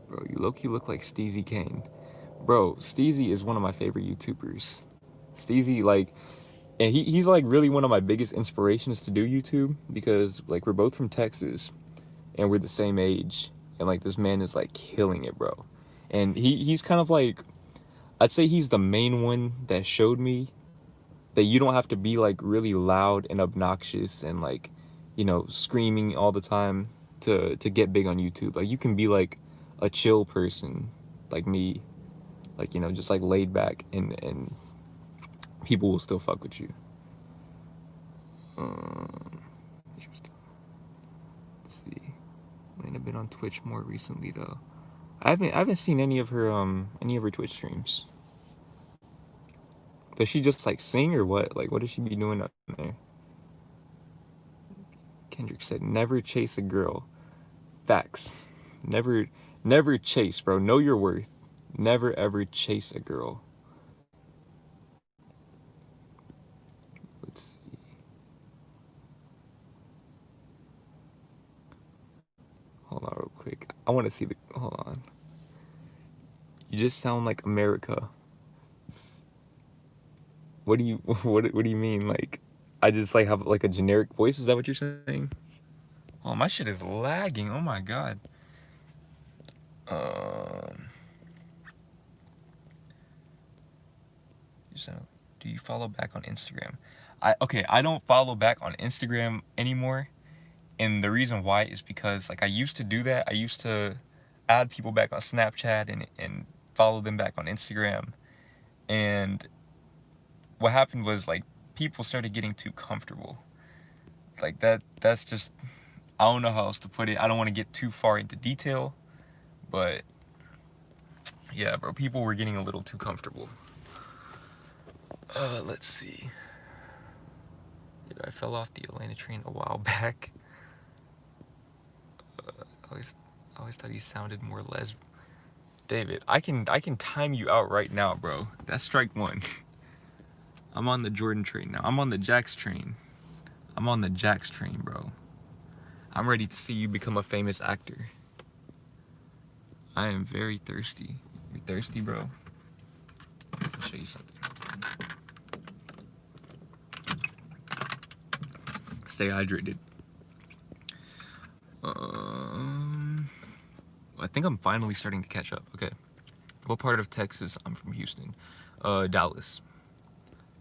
Bro, you low-key look like Steezy Kane. Bro, Steezy is one of my favorite YouTubers. Steezy, like, and he's like really one of my biggest inspirations to do YouTube because like we're both from Texas and we're the same age, and like this man is like killing it, bro. And he's kind of like, I'd say he's the main one that showed me that you don't have to be like really loud and obnoxious and like, you know, screaming all the time to get big on YouTube. Like you can be like a chill person like me, like, you know, just like laid back, and people will still fuck with you. Let's see. Might have been on Twitch more recently though. I haven't seen any of her Twitch streams. Does she just like sing or what? Like what does she be doing up there? Kendrick said, "Never chase a girl." Facts. Never chase, bro. Know your worth. Never ever chase a girl. Let's see. Hold on real quick. I want to see the. Hold on. You just sound like America. What do you what do you mean? Like, I just like have like a generic voice? Is that what you're saying? Oh, my shit is lagging. Oh my god. So, do you follow back on Instagram? I don't follow back on Instagram anymore, and the reason why is because like I used to do that. I used to add people back on Snapchat and follow them back on Instagram, and what happened was like people started getting too comfortable. Like that's just, I don't know how else to put it. I don't want to get too far into detail, but yeah, bro, people were getting a little too comfortable. Let's see. Dude, I fell off the Atlanta train a while back. I always thought he sounded more lesbian. David, I can time you out right now, bro. That's strike one. I'm on the Jordan train now. I'm on the Jax train. I'm on the Jax train, bro. I'm ready to see you become a famous actor. I am very thirsty. You thirsty, bro? I'll show you something. Stay hydrated. I think I'm finally starting to catch up. Okay. What part of Texas? I'm from Houston. Dallas.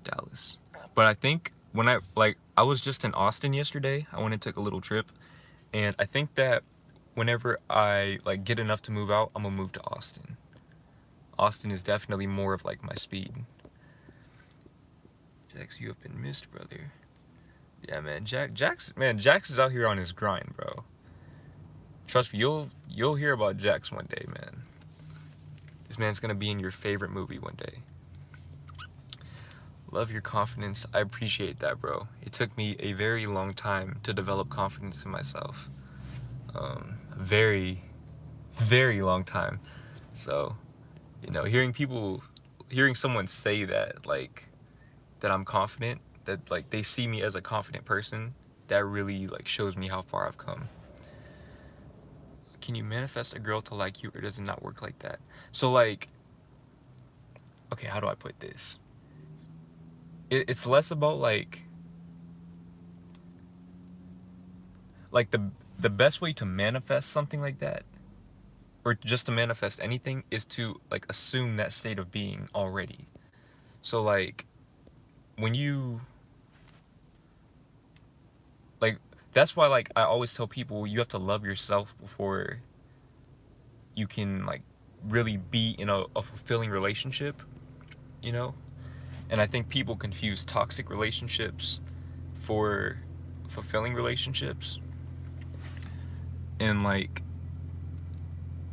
Dallas. But I think when I was just in Austin yesterday. I went and took a little trip, and I think that whenever I like get enough to move out, I'm gonna move to Austin. Austin is definitely more of like my speed. Jax, you have been missed, brother. Yeah, man. Jax is out here on his grind, bro. Trust me, you'll hear about Jax one day, man. This man's gonna be in your favorite movie one day. Love your confidence. I appreciate that, bro. It took me a very long time to develop confidence in myself. Very, very long time. So, you know, hearing someone say that, like, that I'm confident, that like they see me as a confident person, that really like shows me how far I've come. Can you manifest a girl to like you, or does it not work like that? So like, okay, how do I put this? It's less about like the best way to manifest something like that, or just to manifest anything, is to like assume that state of being already. So like when you like, that's why like I always tell people you have to love yourself before you can like really be in a fulfilling relationship, you know? And I think people confuse toxic relationships for fulfilling relationships. And like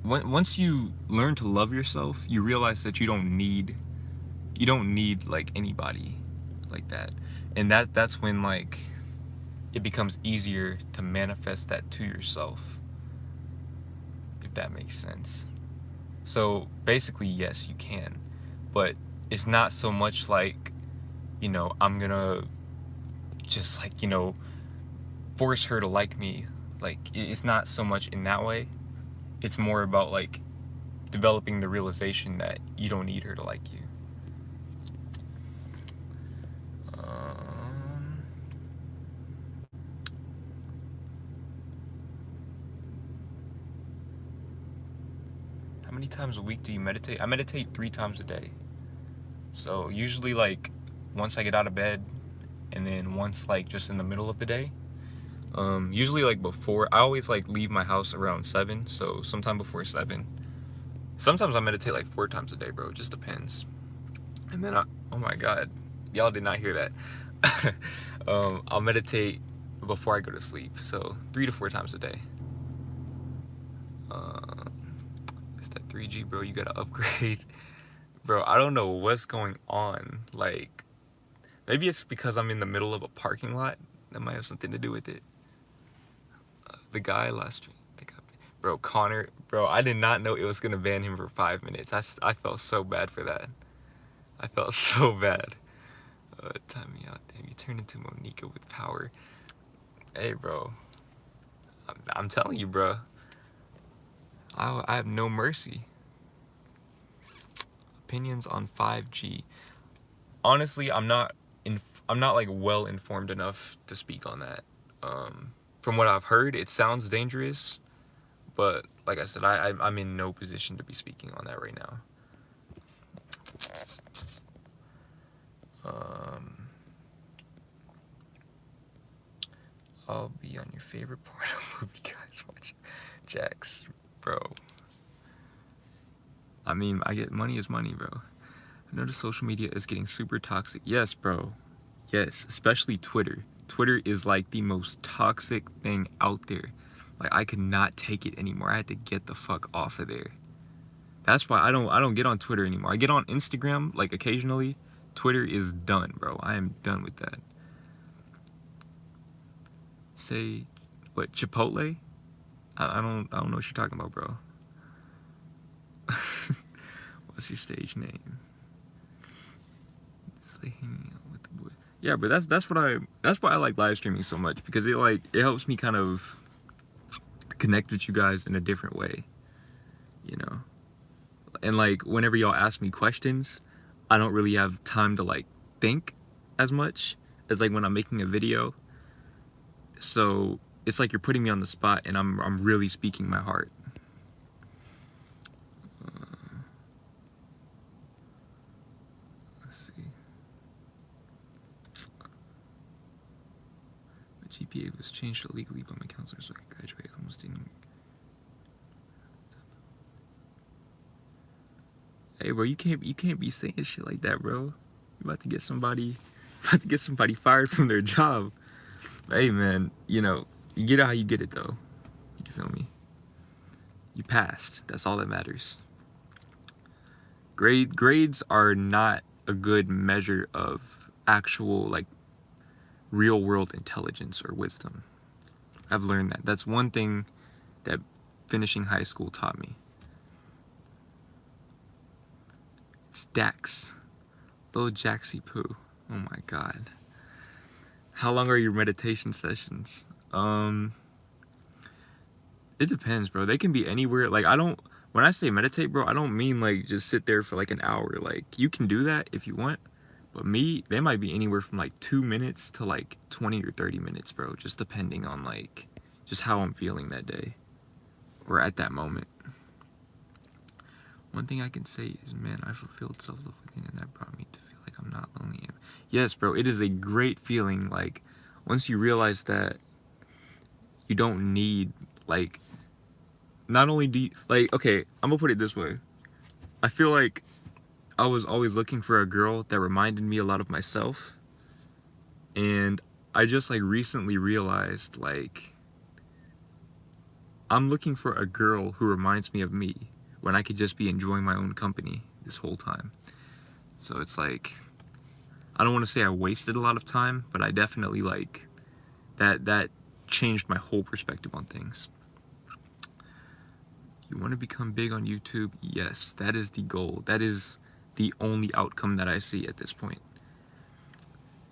once you learn to love yourself, you realize that you don't need like anybody like that. And that's when like it becomes easier to manifest that to yourself, if that makes sense. So basically, yes, you can, but it's not so much like, you know, I'm gonna just like, you know, force her to like me. Like, it's not so much in that way. It's more about like developing the realization that you don't need her to like you. How many times a week do you meditate? I meditate 3 times a day. So usually like once I get out of bed, and then once like just in the middle of the day. Usually like before, I always like leave my house around 7, so sometime before 7. Sometimes I meditate like 4 times a day, bro. It just depends. And then oh my god, y'all did not hear that. I'll meditate before I go to sleep, so 3 to 4 times a day. It's that 3G, bro. You gotta upgrade. Bro, I don't know what's going on. Like, maybe it's because I'm in the middle of a parking lot. That might have something to do with it. The guy last week, bro, Connor, bro, I did not know it was gonna ban him for 5 minutes. I felt so bad for that. I felt so bad. Time me out, damn, you turned into Monica with power. Hey, bro, I'm telling you, bro, I have no mercy. Opinions on 5G. Honestly, I'm not like well informed enough to speak on that. From what I've heard, it sounds dangerous, but like I said, I'm in no position to be speaking on that right now. I'll be on your favorite part of movie guys watching. Jax, bro. I mean, I get money is money, bro. I notice social media is getting super toxic. Yes, bro. Yes, especially Twitter. Twitter is like the most toxic thing out there. Like, I could not take it anymore. I had to get the fuck off of there. That's why I don't get on Twitter anymore. I get on Instagram like occasionally. Twitter is done, bro. I am done with that. Say what, Chipotle? I don't know what you're talking about, bro. What's your stage name? It's like hanging out with the boys. Yeah, but that's why I like live streaming so much, because it helps me kind of connect with you guys in a different way, you know. And like whenever y'all ask me questions, I don't really have time to like think as much as like when I'm making a video. So it's like you're putting me on the spot, and I'm really speaking my heart. Let's see. My GPA was changed illegally by my counselor, so I graduated. Almost didn't. Hey, bro, you can't be saying shit like that, bro. You're about to get somebody fired from their job. Hey, man, you know, you get it how you get it, though. You feel me? You passed. That's all that matters. Grades are not a good measure of actual, like, real world intelligence or wisdom. I've learned that. That's one thing that finishing high school taught me. It's Dax. Little Jaxie Poo. Oh my god. How long are your meditation sessions? It depends, bro. They can be anywhere. Like, when I say meditate, bro, I don't mean like just sit there for like an hour. Like, you can do that if you want, but they might be anywhere from like 2 minutes to like 20 or 30 minutes, bro, just depending on like just how I'm feeling that day or at that moment. One thing I can say is, man, I fulfilled self-love within, and that brought me to feel like I'm not lonely. Yes, bro, it is a great feeling. Like, once you realize that you don't need, like, not only do you, like, okay, I'm gonna put it this way. I feel like I was always looking for a girl that reminded me a lot of myself. And I just, like, recently realized, like, I'm looking for a girl who reminds me of me when I could just be enjoying my own company this whole time. So it's like, I don't want to say I wasted a lot of time, but I definitely, like, that changed my whole perspective on things. You want to become big on YouTube? Yes, that is the goal. That is the only outcome that I see at this point.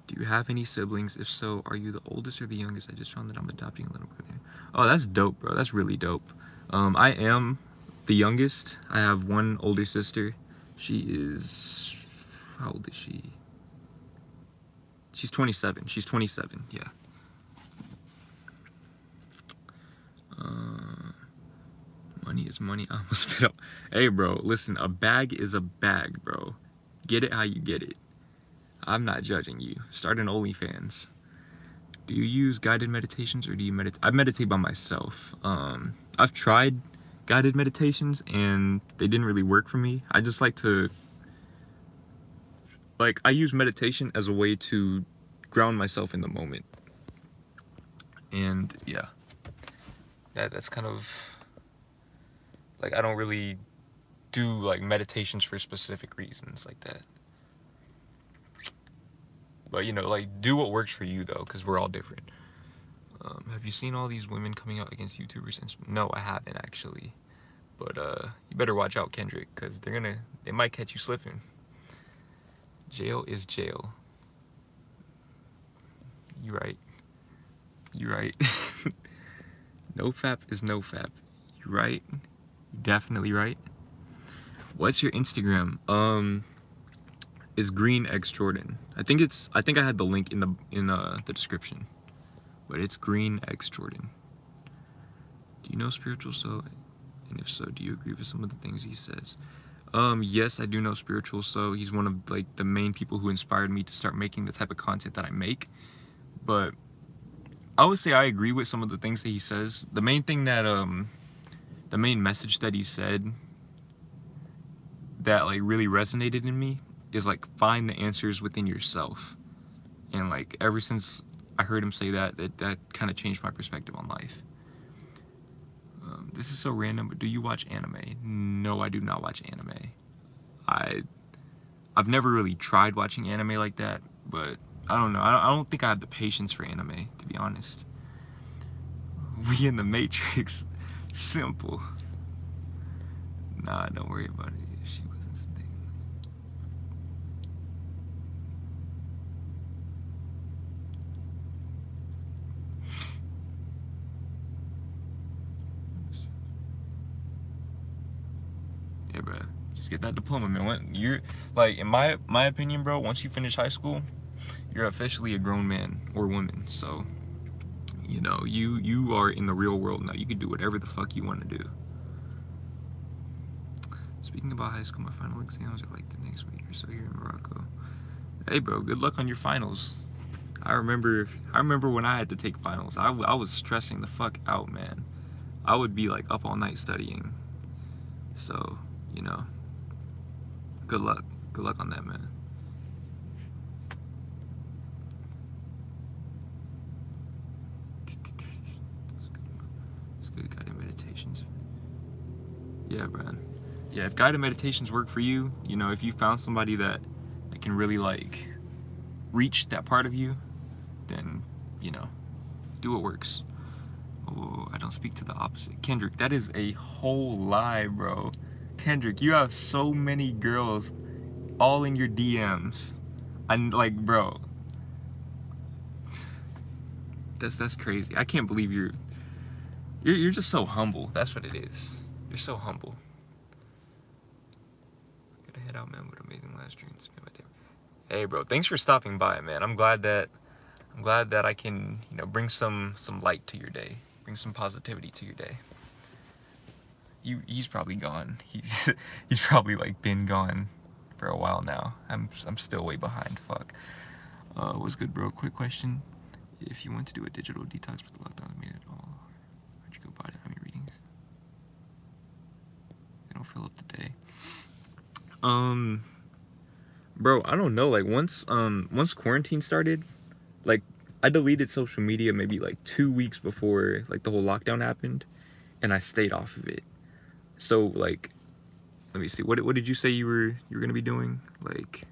Do you have any siblings? If so, are you the oldest or the youngest? I just found that I'm adopting a little brother. Oh, that's dope, bro. That's really dope. I am the youngest. I have one older sister. She is, how old is she? She's 27. She's 27, yeah. Money is money. I almost spit up. Hey, bro, listen, a bag is a bag, bro. Get it how you get it. I'm not judging you. Start an OnlyFans. Do you use guided meditations or do you meditate? I meditate by myself. I've tried guided meditations and they didn't really work for me. I just like to, like, I use meditation as a way to ground myself in the moment. And yeah, that's kind of, like, I don't really do, like, meditations for specific reasons like that. But, you know, like, do what works for you, though, because we're all different. Have you seen all these women coming out against YouTubers? No, I haven't, actually. But, you better watch out, Kendrick, because they might catch you slipping. Jail is jail. You right. You right. No fap is no fap. You right. You're definitely right. What's your Instagram? Is Green X Jordan. I think I had the link in the description. But it's Green X Jordan. Do you know Spiritual So? And if so, do you agree with some of the things he says? Yes, I do know Spiritual So. He's one of, like, the main people who inspired me to start making the type of content that I make. But I would say I agree with some of the things that he says. The main thing that the main message that he said that, like, really resonated in me is, like, find the answers within yourself. And, like, ever since I heard him say that kind of changed my perspective on life. This is so random, but do you watch anime? No, I do not watch anime. I've never really tried watching anime like that, but I don't know. I don't think I have the patience for anime, to be honest. We in the Matrix. Simple. Nah, don't worry about it. She wasn't something. Yeah, bro. Just get that diploma, man. You're, like, in my opinion, bro, once you finish high school, you're officially a grown man or woman. So, you know, you are in the real world now. You can do whatever the fuck you want to do. Speaking about high school, my final exams are like the next week or so here in Morocco. Hey, bro, good luck on your finals. I remember when I had to take finals. I was stressing the fuck out, man. I would be, like, up all night studying. So, you know, good luck. Good luck on that, man. It's good guided meditations. Yeah, man. Yeah, if guided meditations work for you, you know, if you found somebody that can really, like, reach that part of you, then, you know, do what works. Oh, I don't speak to the opposite. Kendrick, that is a whole lie, bro. Kendrick, you have so many girls all in your DMs. And, like, bro, that's crazy. I can't believe you're just so humble. That's what it is. You're so humble. Gotta head out, man, with amazing live streams. Hey, bro, thanks for stopping by, man. I'm glad that I can, you know, bring some light to your day, bring some positivity to your day. He's probably gone. He's probably, like, been gone for a while now. I'm still way behind. Fuck. What's good, bro? Quick question: if you went to do a digital detox, but the lockdown made it all, how'd you go about it? How many readings? They don't fill up the day. Bro, I don't know. Like once quarantine started, like I deleted social media maybe like 2 weeks before like the whole lockdown happened, and I stayed off of it. So like, let me see. What did you say you were gonna be doing? Like,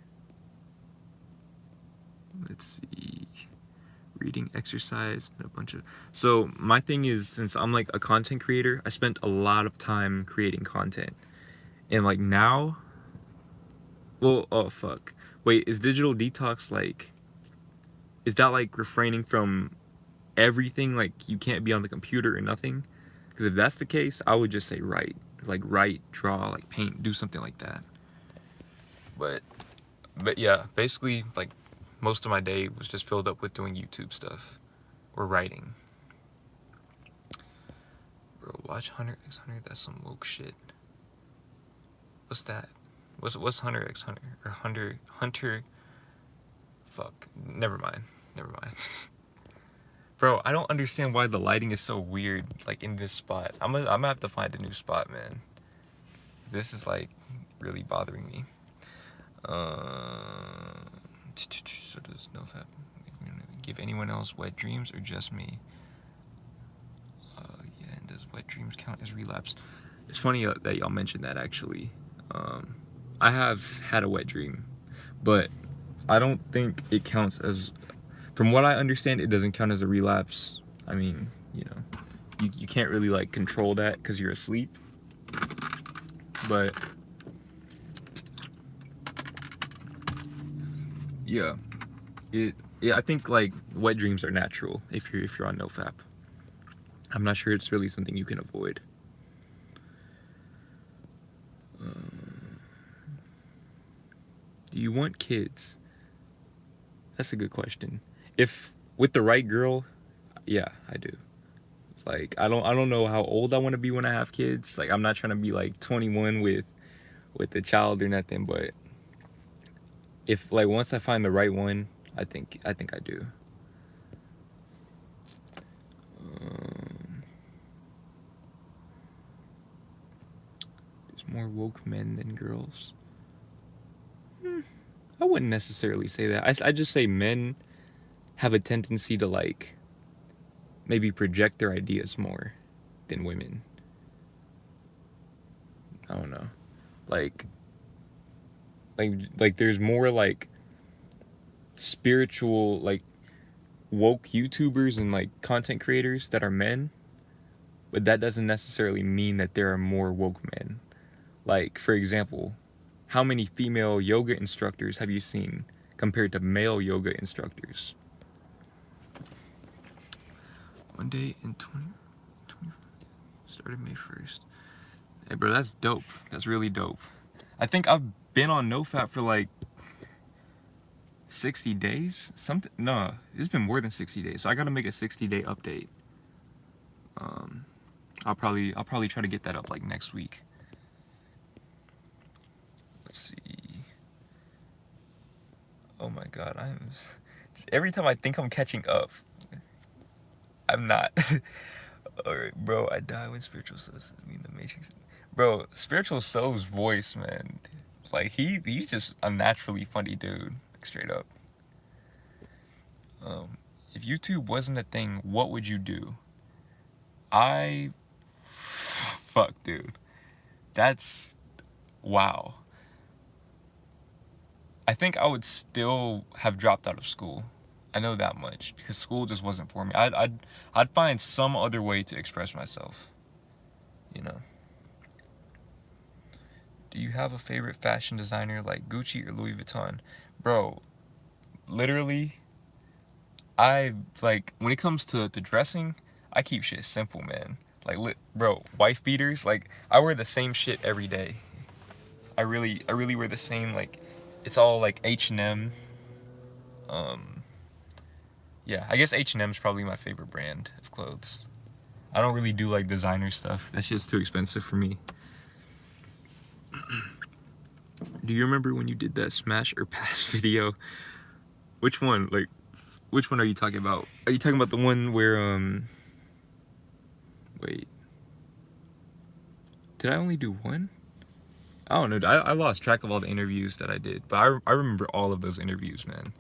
let's see, reading, exercise, and a bunch of. So my thing is, since I'm like a content creator, I spent a lot of time creating content, and like now. Well, oh fuck. Wait, is digital detox like? Is that like refraining from everything? Like you can't be on the computer or nothing? Because if that's the case, I would just say write. Like write, draw, like paint, do something like that. But yeah, basically like most of my day was just filled up with doing YouTube stuff or writing. Bro, watch Hunter x Hunter. That's some woke shit. What's that? What's Hunter x Hunter or Hunter? Fuck. Never mind. Bro, I don't understand why the lighting is so weird. Like in this spot, I'm gonna have to find a new spot, man. This is like really bothering me. So does NoFap give anyone else wet dreams or just me? Yeah, and does wet dreams count as relapse? It's funny that y'all mentioned that actually. I have had a wet dream, but I don't think it counts as, from what I understand, it doesn't count as a relapse. I mean, you know, you can't really like control that because you're asleep. But yeah, I think like wet dreams are natural if you're on NoFap. I'm not sure it's really something you can avoid. Do you want kids? That's a good question. If with the right girl, yeah, I do. Like I don't know how old I want to be when I have kids. Like I'm not trying to be like 21 with a child or nothing, but if like once I find the right one, I think I do. There's more woke men than girls. I wouldn't necessarily say that. I just say men have a tendency to like maybe project their ideas more than women. I don't know. Like there's more like spiritual like woke YouTubers and like content creators that are men, but that doesn't necessarily mean that there are more woke men. Like for example, how many female yoga instructors have you seen compared to male yoga instructors? One day in 2020, started May 1st. Hey bro, that's dope. That's really dope. I think I've been on NoFap for like 60 days? No, it's been more than 60 days. So I gotta make a 60-day update. I'll probably try to get that up like next week. Let's see. Oh my god, every time I think I'm catching up, I'm not. Alright, bro, I die when spiritual souls mean the Matrix. Bro, spiritual soul's voice, man. Like he's just a naturally funny dude, like, straight up. If YouTube wasn't a thing, what would you do? Fuck, dude. That's wow. I think I would still have dropped out of school. I know that much because school just wasn't for me. I'd find some other way to express myself. You know. Do you have a favorite fashion designer like Gucci or Louis Vuitton? Bro, literally, I like when it comes to dressing, I keep shit simple, man. Like, bro, wife beaters. Like, I wear the same shit every day. I really wear the same. Like, it's all like H&M. Yeah, I guess H&M is probably my favorite brand of clothes. I don't really do like designer stuff. That shit's too expensive for me. Do you remember when you did that smash or pass video? Which one? Like, which one are you talking about? Are you talking about the one where, wait. Did I only do one? I don't know. I lost track of all the interviews that I did, but I remember all of those interviews, man.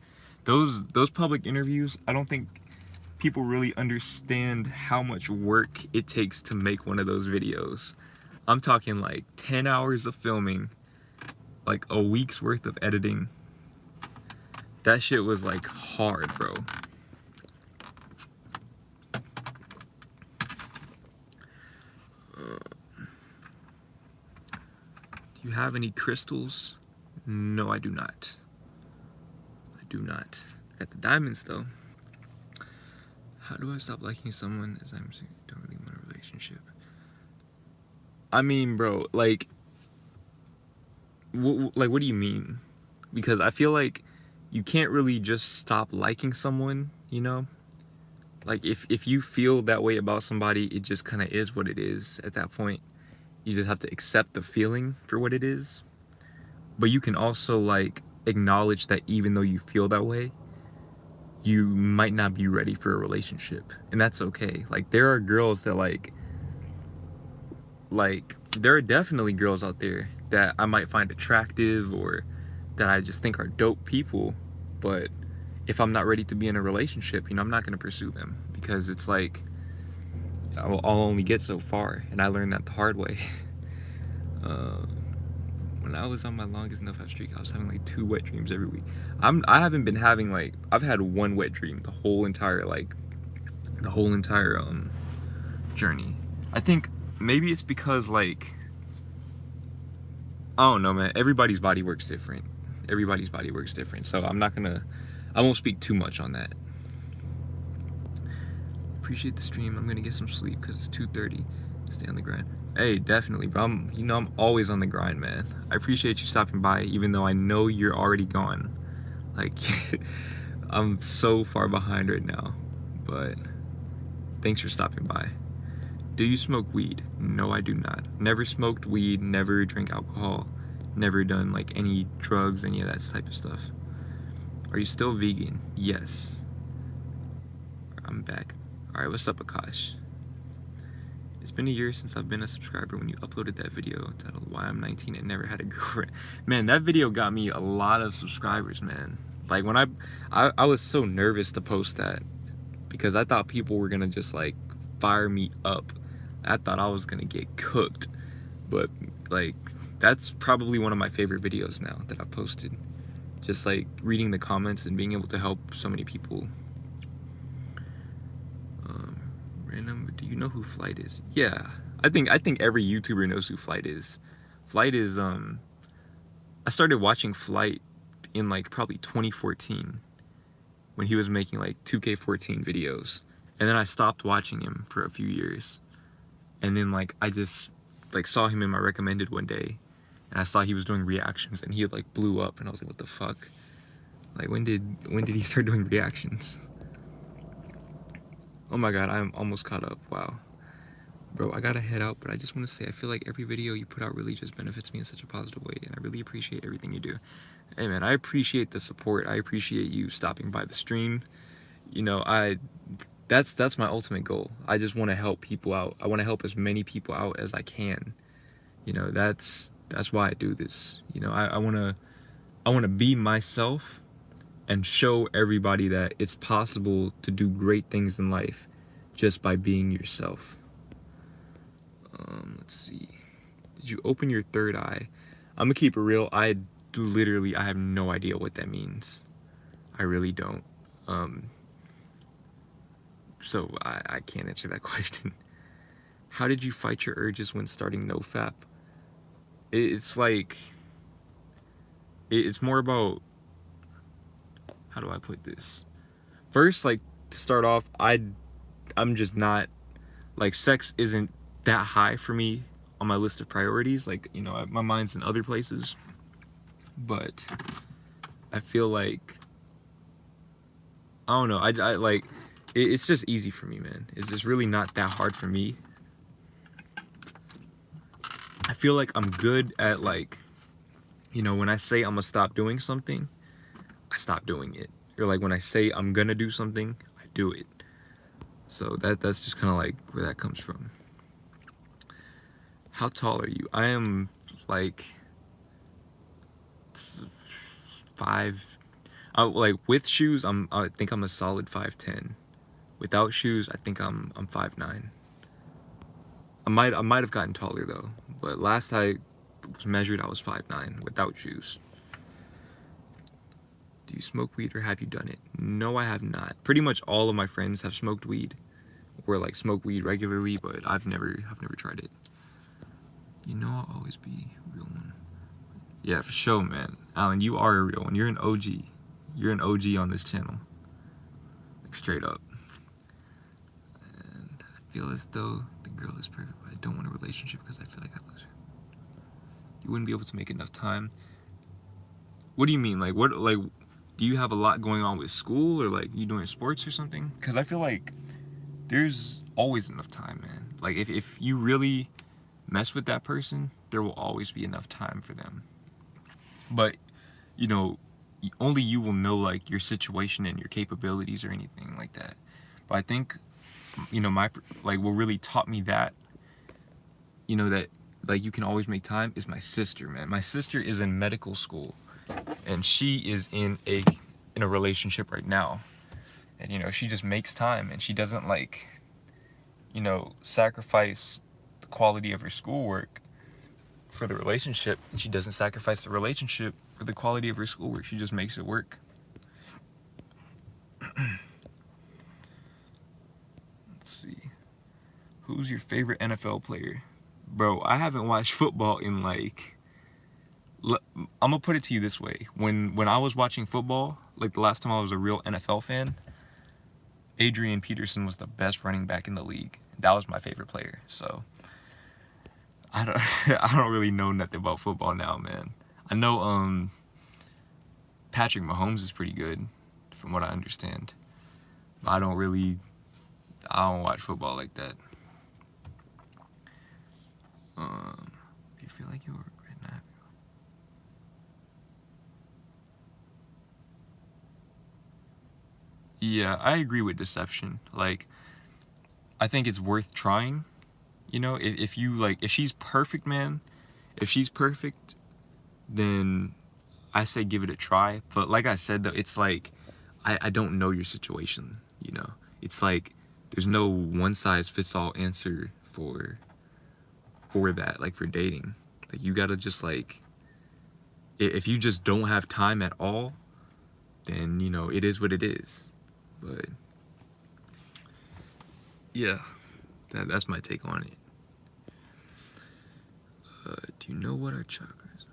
Those public interviews, I don't think people really understand how much work it takes to make one of those videos. I'm talking like 10 hours of filming, like a week's worth of editing. That shit was like hard, bro. Do you have any crystals? No, I do not. I do not. I got the diamonds though. How do I stop liking someone as I'm don't really want a relationship? I mean, bro, like, what do you mean? Because I feel like you can't really just stop liking someone, you know? Like, if you feel that way about somebody, it just kind of is what it is at that point. You just have to accept the feeling for what it is. But you can also, like, acknowledge that even though you feel that way, you might not be ready for a relationship. And that's okay. Like, there are girls that, like, there are definitely girls out there that I might find attractive or that I just think are dope people, but if I'm not ready to be in a relationship, you know, I'm not gonna pursue them, because it's like I'll only get so far, and I learned that the hard way. When I was on my longest no-fap streak, I was having like 2 wet dreams every week. I haven't been having, like, I've had 1 wet dream the whole entire journey. I think maybe it's because, like, I don't know, man. Everybody's body works different. Everybody's body works different. So I won't speak too much on that. Appreciate the stream. I'm gonna get some sleep because it's 2:30. Stay on the grind. Hey, definitely, bro. I'm always on the grind, man. I appreciate you stopping by, even though I know you're already gone. Like, I'm so far behind right now. But thanks for stopping by. Do you smoke weed? No, I do not. Never smoked weed, never drank alcohol, never done like any drugs, any of that type of stuff. Are you still vegan? Yes. I'm back. Alright, what's up, Akash? It's been a year since I've been a subscriber. When you uploaded that video titled Why I'm 19 and Never Had a Girlfriend. Man, that video got me a lot of subscribers, man. Like, when I was so nervous to post that because I thought people were gonna just like fire me up. I thought I was gonna get cooked, but like, that's probably one of my favorite videos now that I've posted. Just like reading the comments and being able to help so many people. Random, do you know who Flight is? Yeah, I think every YouTuber knows who Flight is. Flight is I started watching Flight in like probably 2014 when he was making like 2K14 videos, and then I stopped watching him for a few years. And then like I just like saw him in my recommended one day, and I saw he was doing reactions, and he like blew up, and I was like, what the fuck? Like, when did he start doing reactions? Oh my god, I'm almost caught up. Wow. Bro, I gotta head out, but I just want to say I feel like every video you put out really just benefits me in such a positive way, and I really appreciate everything you do. Hey man, I appreciate the support. I appreciate you stopping by the stream. You know, that's my ultimate goal. I just want to help people out. I want to help as many people out as I can. You know, that's why I do this. You know, I want to be myself and show everybody that it's possible to do great things in life just by being yourself. Let's see. Did you open your third eye? I'm gonna keep it real. I have no idea what that means. I really don't. So I can't answer that question. How did you fight your urges when starting NoFap? It's like, it's more about, how do I put this? First, like, to start off, I'm just not, like, sex isn't that high for me on my list of priorities. Like, you know, my mind's in other places. But I feel like, I don't know, I like, it's just easy for me, man. It's just really not that hard for me. I feel like I'm good at, like, You know, when I say I'm gonna stop doing something, I stop doing it. Or like when I say I'm gonna do something, I do it. So that's just kind of like where that comes from. How tall are you? I am like 5. Like with shoes, I think I'm a solid 5'10". Without shoes, I think I'm 5'9". I might have gotten taller though, but last I was measured, I was 5'9" without shoes. Do you smoke weed or have you done it? No, I have not. Pretty much all of my friends have smoked weed or like smoke weed regularly, but I've never tried it. You know I'll always be a real one. Yeah, for sure, man. Alan, you are a real one. You're an OG. You're an OG on this channel. Like straight up. And I feel as though the girl is perfect, but I don't want a relationship because I feel like I lose her. You wouldn't be able to make enough time. What do you mean? Like what? Like, do you have a lot going on with school or like you doing sports or something? Because I feel like there's always enough time, man. Like if you really mess with that person, there will always be enough time for them. But you know, only you will know like your situation and your capabilities or anything like that. But I think, you know, my like what really taught me that, you know, that like you can always make time is my sister, man. My sister is in medical school and she is in a relationship right now. And you know, she just makes time and she doesn't like, you know, sacrifice the quality of her schoolwork for the relationship. She doesn't sacrifice the relationship for the quality of her schoolwork. She just makes it work. Let's see. Who's your favorite NFL player? Bro, I haven't watched football in like... I'm gonna put it to you this way. When I was watching football, like the last time I was a real NFL fan, Adrian Peterson was the best running back in the league. That was my favorite player. So I don't I don't really know nothing about football now, man. I know Patrick Mahomes is pretty good from what I understand. But I don't watch football like that. Do you feel like you were regret not? Yeah, I agree with deception. Like, I think it's worth trying. You know, if you like, if she's perfect, man, if she's perfect, then I say give it a try. But like I said, though, it's like, I don't know your situation, you know? It's like, there's no one size fits all answer for that, like for dating. Like, you gotta just like, if you just don't have time at all, then, you know, it is what it is. But yeah, that's my take on it. Do you know what our chakras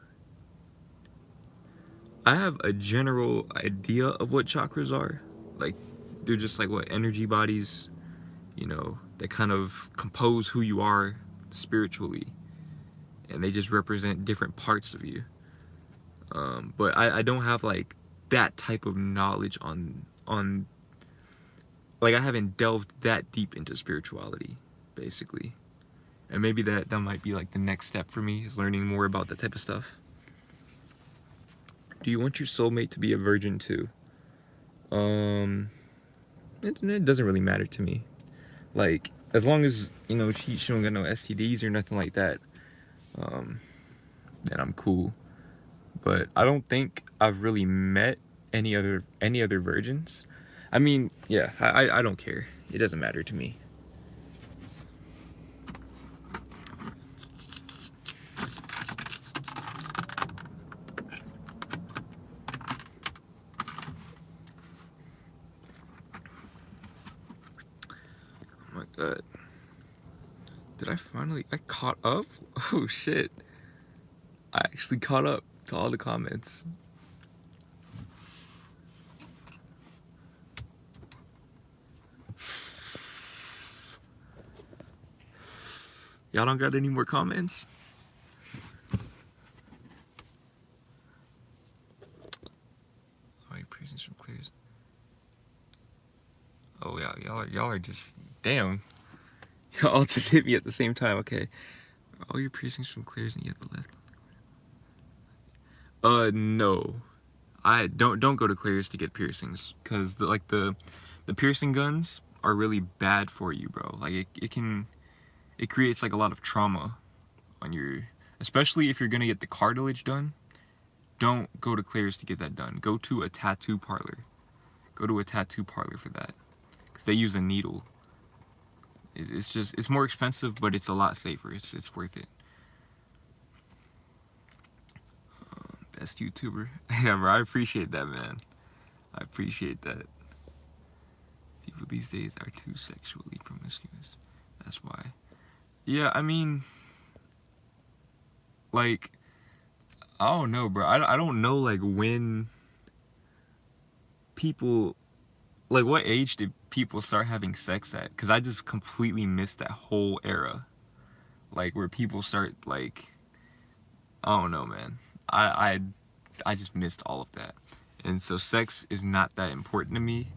are? I have a general idea of what chakras are. Like, they're just like what energy bodies, you know, that kind of compose who you are spiritually. And they just represent different parts of you. But I don't have like that type of knowledge on like I haven't delved that deep into spirituality, basically. And maybe that might be like the next step for me, is learning more about that type of stuff. Do you want your soulmate to be a virgin too? It doesn't really matter to me. Like, as long as, you know, she don't got no STDs or nothing like that, then I'm cool. But I don't think I've really met any other virgins. I mean, yeah, I don't care. It doesn't matter to me. Oh my god. Did I caught up? Oh shit. I actually caught up to all the comments. Y'all don't got any more comments? Oh, your presence from clears. Oh yeah, y'all are just damn. Y'all just hit me at the same time. Okay. All your piercings from clears and you have the left. No. I don't go to Claire's to get piercings, because the piercing guns are really bad for you, bro. Like it creates like a lot of trauma on your, especially if you're gonna get the cartilage done. Don't go to Claire's to get that done. Go to a tattoo parlor. Go to a tattoo parlor for that, because they use a needle. It's more expensive, but it's a lot safer. It's worth it. Best YouTuber. Yeah, bro, I appreciate that, man. I appreciate that. People these days are too sexually promiscuous. That's why. Yeah, I mean, like, I don't know, bro. I don't know, like, when people, like, what age did people start having sex at? Because I just completely missed that whole era. Like, where people start, like, I don't know, man. I just missed all of that. And so sex is not that important to me.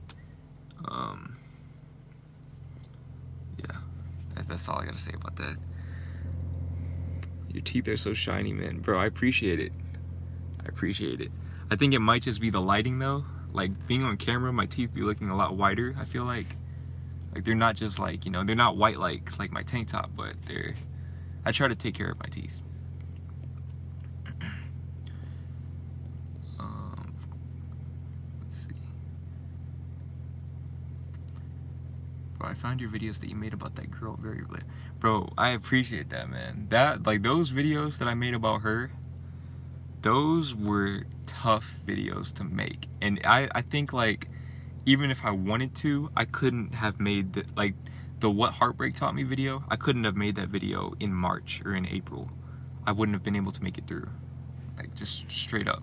Yeah, that's all I gotta say about that. Your teeth are so shiny, man. Bro, I appreciate it. I appreciate it. I think it might just be the lighting, though. Like, being on camera, my teeth be looking a lot whiter, I feel like. Like, they're not just like, you know, they're not white like my tank top, but I try to take care of my teeth. Let's see. Bro, I found your videos that you made about that girl very late. Bro, I appreciate that, man. That, like, those videos that I made about her, those were tough videos to make. And I think, like, even if I wanted to, I couldn't have made the What Heartbreak Taught Me video. I couldn't have made that video in March or in April. I wouldn't have been able to make it through, like, just straight up.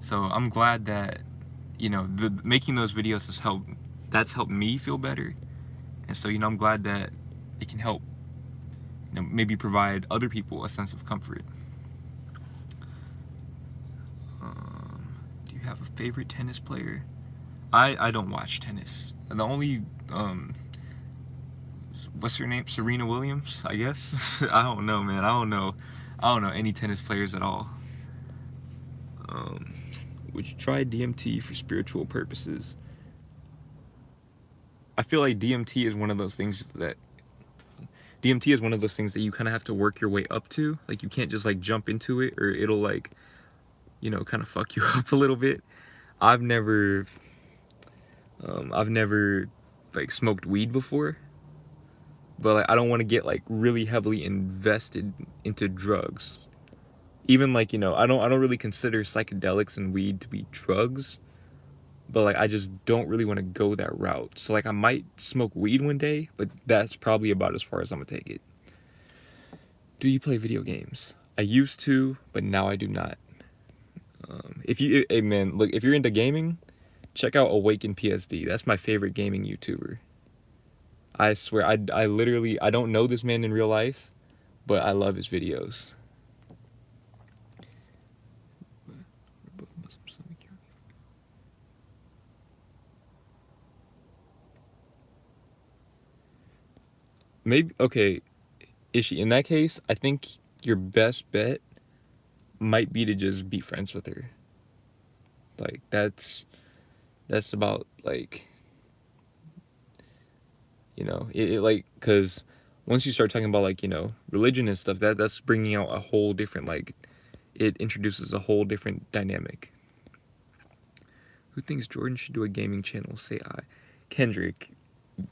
So I'm glad that, you know, making those videos that's helped me feel better. And so, you know, I'm glad that it can help, you know, maybe provide other people a sense of comfort. Do you have a favorite tennis player? I don't watch tennis. The only, what's her name? Serena Williams, I guess? I don't know, man. I don't know any tennis players at all. Would you try DMT for spiritual purposes? I feel like DMT is one of those things that you kind of have to work your way up to. Like, you can't just, like, jump into it, or it'll, like, you know, kind of fuck you up a little bit. I've never like smoked weed before, but like I don't want to get like really heavily invested into drugs. Even, like, you know, I don't really consider psychedelics and weed to be drugs, but like I just don't really want to go that route. So like I might smoke weed one day, but that's probably about as far as I'm gonna take it. Do you play video games? I used to, but now I do not. Hey man, look, if you're into gaming, check out Awaken PSD. That's my favorite gaming YouTuber. I swear, I literally, I don't know this man in real life, but I love his videos. Maybe, okay, Ishi, in that case, I think your best bet might be to just be friends with her. Like, that's about, like, you know, like, because once you start talking about, like, you know, religion and stuff, that's bringing out a whole different, like, it introduces a whole different dynamic. Who thinks Jordan should do a gaming channel? Say I. Kendrick,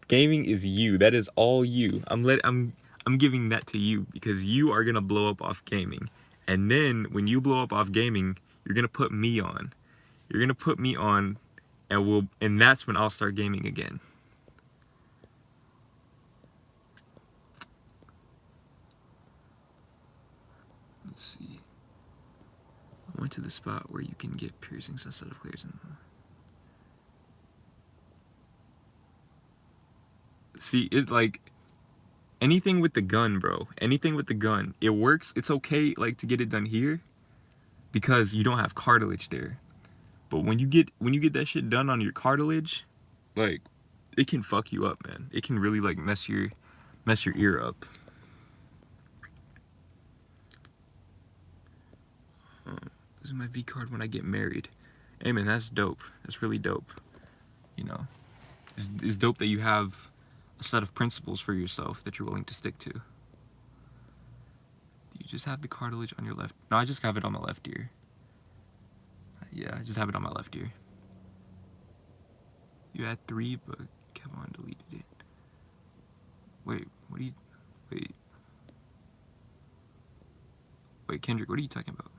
gaming is you. That is all you. I'm giving that to you, because you are gonna blow up off gaming. And then when you blow up off gaming, you're gonna put me on. You're gonna put me on, and that's when I'll start gaming again. Let's see. I went to the spot where you can get piercings instead of clears. See, it, like, anything with the gun, bro. Anything with the gun. It works. It's okay, like, to get it done here, because you don't have cartilage there. But when you get that shit done on your cartilage, like, it can fuck you up, man. It can really, like, mess your ear up. Use my V card when I get married. Hey man, that's dope. That's really dope. You know, it's dope that you have a set of principles for yourself that you're willing to stick to. You just have the cartilage on your left. No, I just have it on my left ear. Yeah, I just have it on my left ear. You had 3, but Kevin deleted it. Wait, what do you... Wait, Kendrick, what are you talking about?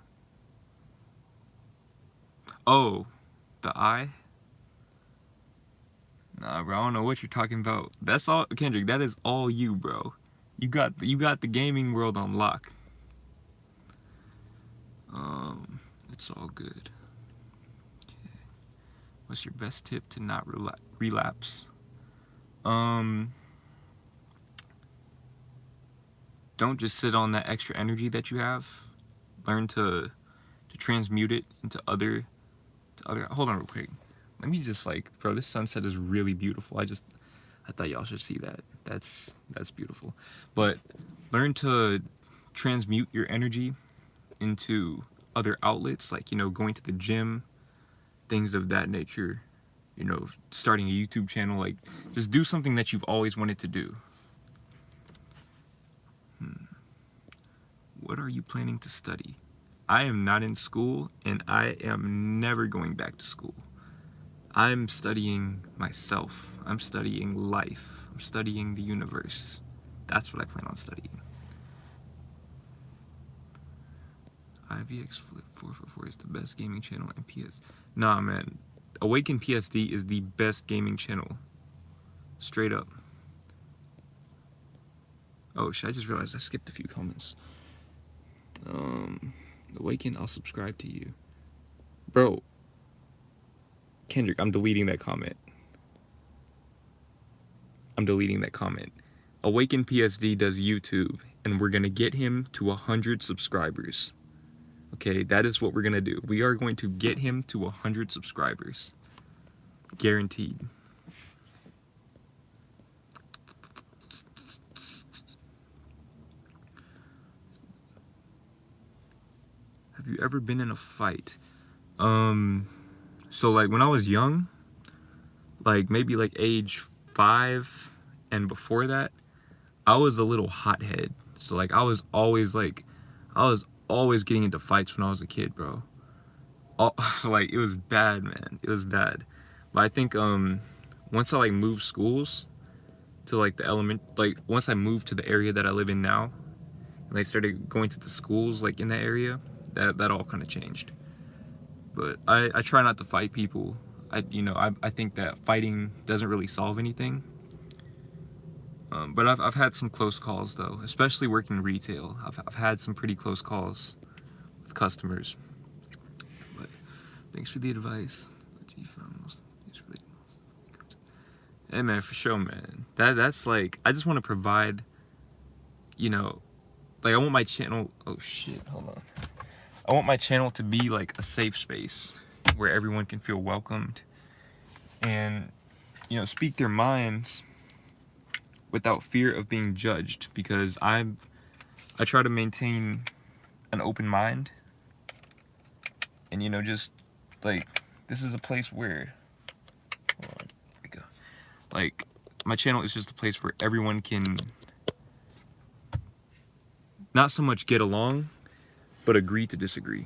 Oh, the eye? Nah, bro, I don't know what you're talking about. That's all, Kendrick, that is all you, bro. You got the gaming world on lock. It's all good. Okay. What's your best tip to not relapse? Don't just sit on that extra energy that you have. Learn to transmute it into other. Hold on real quick. Let me just bro, this sunset is really beautiful. I thought y'all should see that. That's beautiful. But learn to transmute your energy into other outlets, like, going to the gym, things of that nature, starting a YouTube channel, like, just do something that you've always wanted to do. What are you planning to study? I am not in school, and I am never going back to school. I'm studying myself. I'm studying life. I'm studying the universe. That's what I plan on studying. IVX Flip 444 is the best gaming channel in PS. Nah, man. Awaken PSD is the best gaming channel. Straight up. Oh shit, I just realized I skipped a few comments. Awaken, I'll subscribe to you. Bro. Kendrick, I'm deleting that comment. I'm deleting that comment. Awaken PSD does YouTube, and we're gonna get him to 100 subscribers. Okay, that is what we're gonna do. We are going to get him to 100 subscribers. Guaranteed. Have you ever been in a fight? So when I was young, maybe age 5 and before that, I was a little hothead. So I was always getting into fights when I was a kid, bro. It was bad, man. It was bad. But I think once I moved schools to once I moved to the area that I live in now, and I started going to the schools in that area, that all kind of changed. But I try not to fight people. I think that fighting doesn't really solve anything. But I've had some close calls though, especially working retail. I've had some pretty close calls with customers. But thanks for the advice. Hey man, for sure, man. That's I just want to provide, I want my channel. Oh shit, hold on. I want my channel to be a safe space where everyone can feel welcomed and speak their minds without fear of being judged, because I try to maintain an open mind, and just this is a place where, hold on, there we go. My channel is just a place where everyone can not so much get along, but agree to disagree.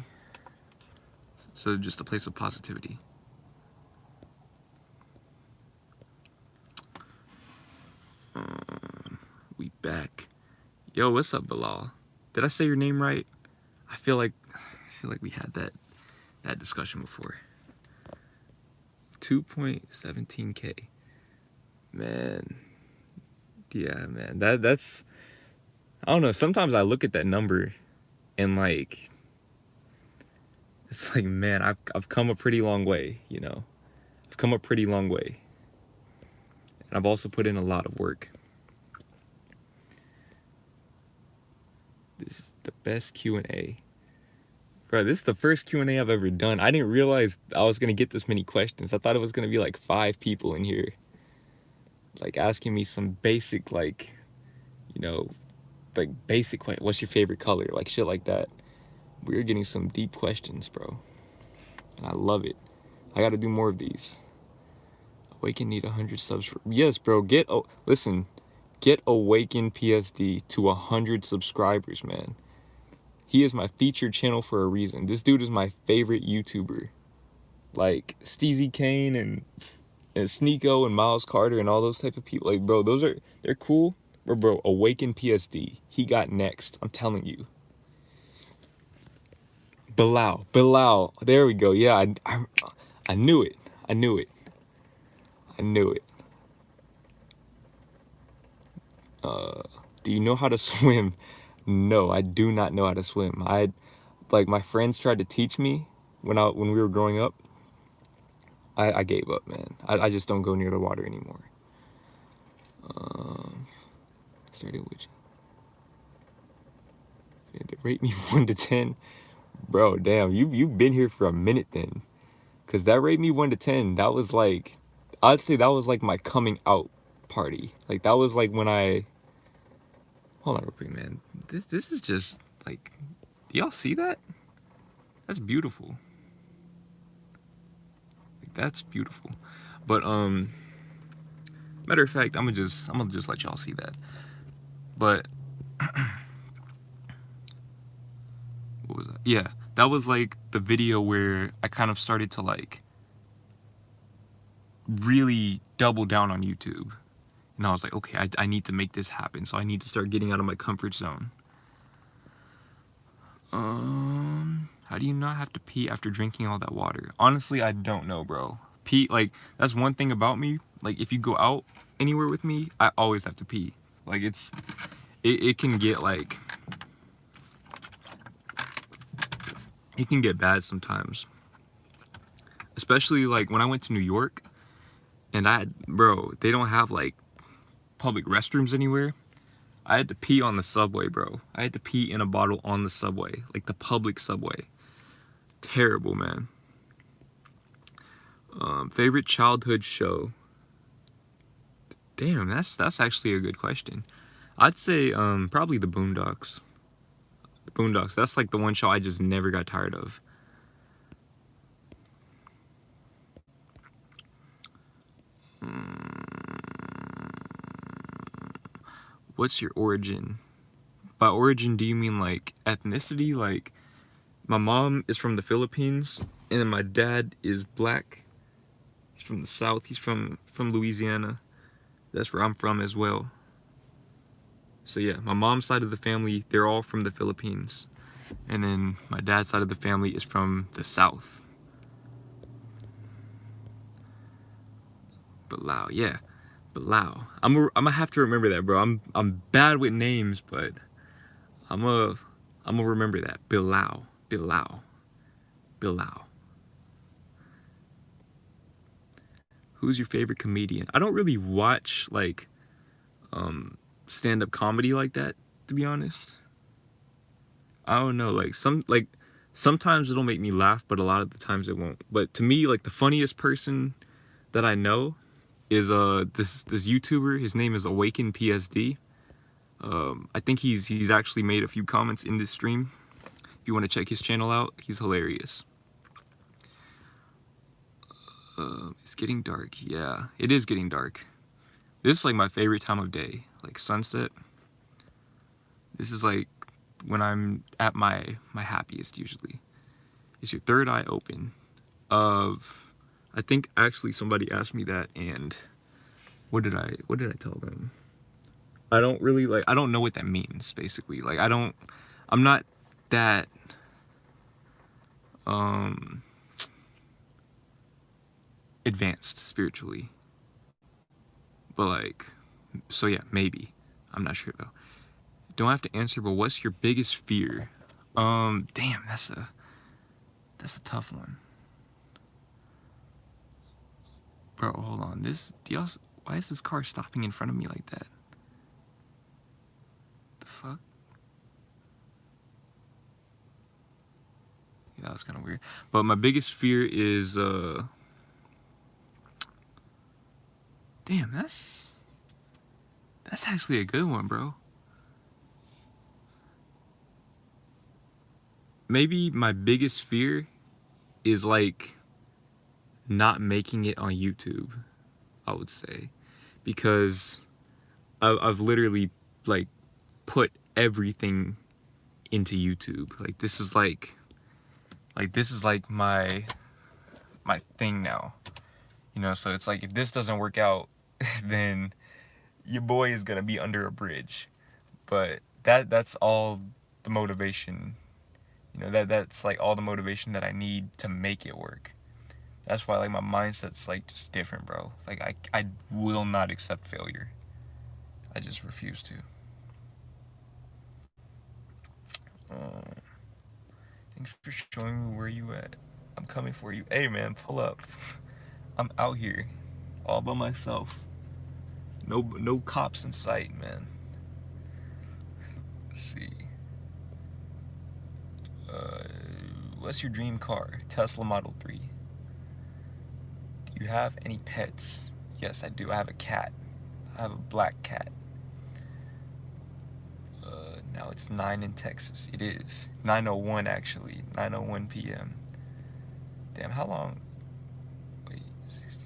So just a place of positivity. We back. Yo, what's up, Bilal? Did I say your name right? I feel like we had that discussion before. 2.17K. Man. Yeah, man. That's, I don't know, sometimes I look at that number and it's man, I've come a pretty long way, I've come a pretty long way. And I've also put in a lot of work. This is the best Q&A. Bro, this is the first Q&A I've ever done. I didn't realize I was going to get this many questions. I thought it was going to be 5 people in here. Asking me some basic, basic, what's your favorite color? Shit like that. We're getting some deep questions, bro. And I love it. I gotta do more of these. Awaken need 100 subs for... Yes, bro. Listen. Get Awaken PSD to 100 subscribers, man. He is my featured channel for a reason. This dude is my favorite YouTuber. Like, Steezy Kane and Sneeko and Miles Carter and all those type of people. Like, bro, they're cool. But, bro, Awaken PSD. He got next. I'm telling you. Bilal. There we go. Yeah, I knew it. I knew it. Do you know how to swim? No, I do not know how to swim. Like, my friends tried to teach me when we were growing up. I gave up, man. I just don't go near the water anymore. Started with... They rate me 1 to 10. Bro, damn, you've been here for a minute then. Cause that rate me 1 to 10, that was like, I'd say that was like my coming out party. Like, that was like when hold on real quick, man. This is just like, do y'all see that? That's beautiful. Like, that's beautiful. But matter of fact, I'm gonna just let y'all see that. But what was that? Yeah, that was like the video where I kind of started to like really double down on YouTube. And I was like, okay, I need to make this happen. So I need to start getting out of my comfort zone. How do you not have to pee after drinking all that water? Honestly, I don't know, bro. Pee, like, that's one thing about me. Like, if you go out anywhere with me, I always have to pee. Like, it can get like, it can get bad sometimes. Especially like when I went to New York and bro, they don't have like public restrooms anywhere. I had to pee on the subway, bro. I had to pee in a bottle on the subway, like the public subway. Terrible, man. Favorite childhood show? Damn, that's actually a good question. I'd say probably the Boondocks. The Boondocks. That's like the one show I just never got tired of. What's your origin? By origin, do you mean like ethnicity? Like, my mom is from the Philippines, and then my dad is black. He's from the South. He's from Louisiana. That's where I'm from as well. So yeah, my mom's side of the family, they're all from the Philippines. And then my dad's side of the family is from the South. Bilal, yeah. Bilal. I'm gonna have to remember that, bro. I'm bad with names, but I'm gonna remember that. Bilal. Who's your favorite comedian? I don't really watch like stand-up comedy like that, to be honest. I don't know, like sometimes it'll make me laugh, but a lot of the times it won't. But to me, like, the funniest person that I know is this YouTuber. His name is Awaken PSD. I think he's actually made a few comments in this stream. If you want to check his channel out, he's hilarious. It's getting dark. Yeah, it is getting dark. This is like my favorite time of day, like sunset. This is like when I'm at my happiest usually. Is your third eye open? I think actually somebody asked me that, and what did I tell them? I don't know what that means, basically. Like, I'm not that advanced spiritually. But like, so yeah, maybe. I'm not sure though. Don't have to answer, but what's your biggest fear? Damn, that's a tough one. Bro, hold on. Why is this car stopping in front of me like that? The fuck? Yeah, that was kind of weird. But my biggest fear is, damn, that's actually a good one, bro. maybe my biggest fear is like not making it on YouTube, I would say, because I've literally like put everything into YouTube. Like this is like my thing now, you know. So it's like if this doesn't work out, then your boy is gonna be under a bridge. But that's all the motivation, you know. That's like all the motivation that I need to make it work. That's why like my mindset's like just different, bro. Like I will not accept failure. I just refuse to. Thanks for showing me where you at. I'm coming for you. Hey man, pull up. I'm out here, all by myself. No cops in sight, man. Let's see. Uh, what's your dream car? Tesla Model 3. Do you have any pets? Yes, I do. I have a cat. I have a black cat. Now it's 9 in Texas. It is 9:01 actually. 9:01 p.m. Damn, how long? Wait, 60.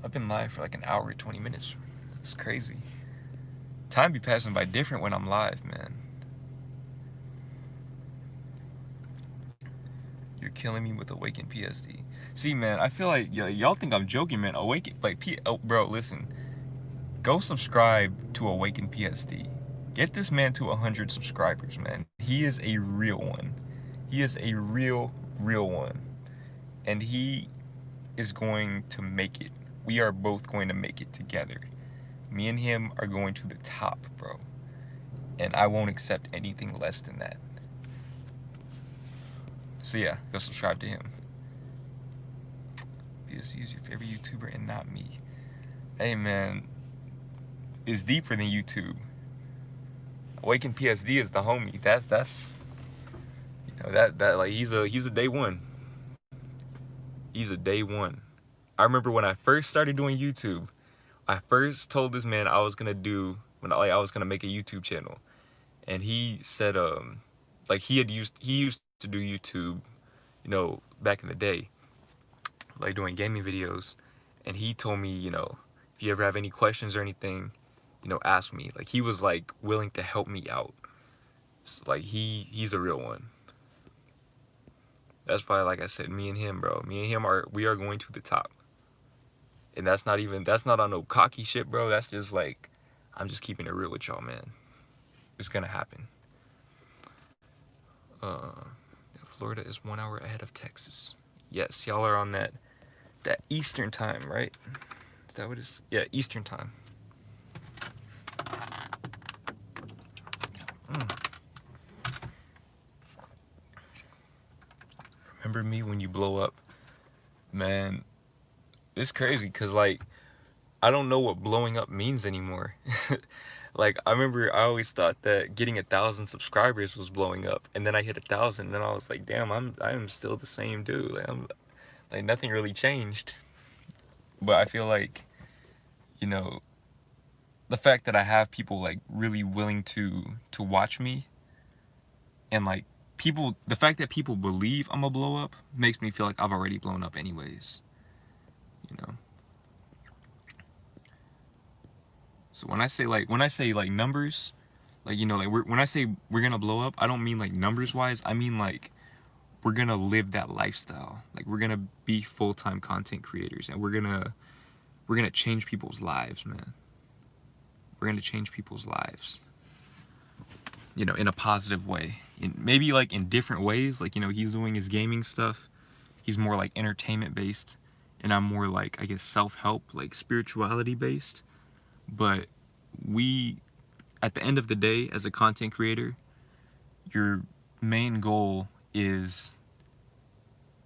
I've been live for like an hour and 20 minutes. That's crazy. Time be passing by different when I'm live, man. You're killing me with Awaken PSD. See, man, I feel like y'all think I'm joking, man. Awaken, like, oh, bro, listen. Go subscribe to Awaken PSD. Get this man to 100 subscribers, man. He is a real one. He is a real one. And he is going to make it. We are both going to make it together. Me and him are going to the top, bro. And I won't accept anything less than that. So yeah, go subscribe to him. PSD is your favorite YouTuber and not me. Hey man, it's deeper than YouTube. Awaken PSD is the homie. That's you know, that like he's a day one. He's a day one. I remember when I first started doing YouTube, I first told this man I was gonna make a YouTube channel, and he said like he used to do YouTube, you know, back in the day, like doing gaming videos, and he told me, you know, if you ever have any questions or anything, you know, ask me. Like he was like willing to help me out. So, like he's a real one. That's why, like I said, me and him, bro. Me and him we are going to the top. And that's not on no cocky shit, bro. That's just like, I'm just keeping it real with y'all, man. It's gonna happen. Florida is 1 hour ahead of Texas. Yes, y'all are on that Eastern time, right? Is that what it is? Yeah, Eastern time. Remember me when you blow up? Man, it's crazy because like I don't know what blowing up means anymore. Like I remember I always thought that getting 1,000 subscribers was blowing up, and then I hit 1,000 and then I was like, damn, I am still the same dude. Like nothing really changed. But I feel like, you know, the fact that I have people like really willing to watch me, and like the fact that people believe I'm gonna blow up makes me feel like I've already blown up anyways, you know. So when I say like numbers, like, you know, like when I say we're gonna blow up, I don't mean like numbers wise. I mean like we're gonna live that lifestyle. Like we're gonna be full-time content creators, and we're gonna change people's lives, man. We're gonna change people's lives, you know, in a positive way. Maybe like in different ways. Like, you know, he's doing his gaming stuff. He's more like entertainment based, and I'm more like, I guess, self-help, like spirituality based. But at the end of the day, as a content creator, your main goal is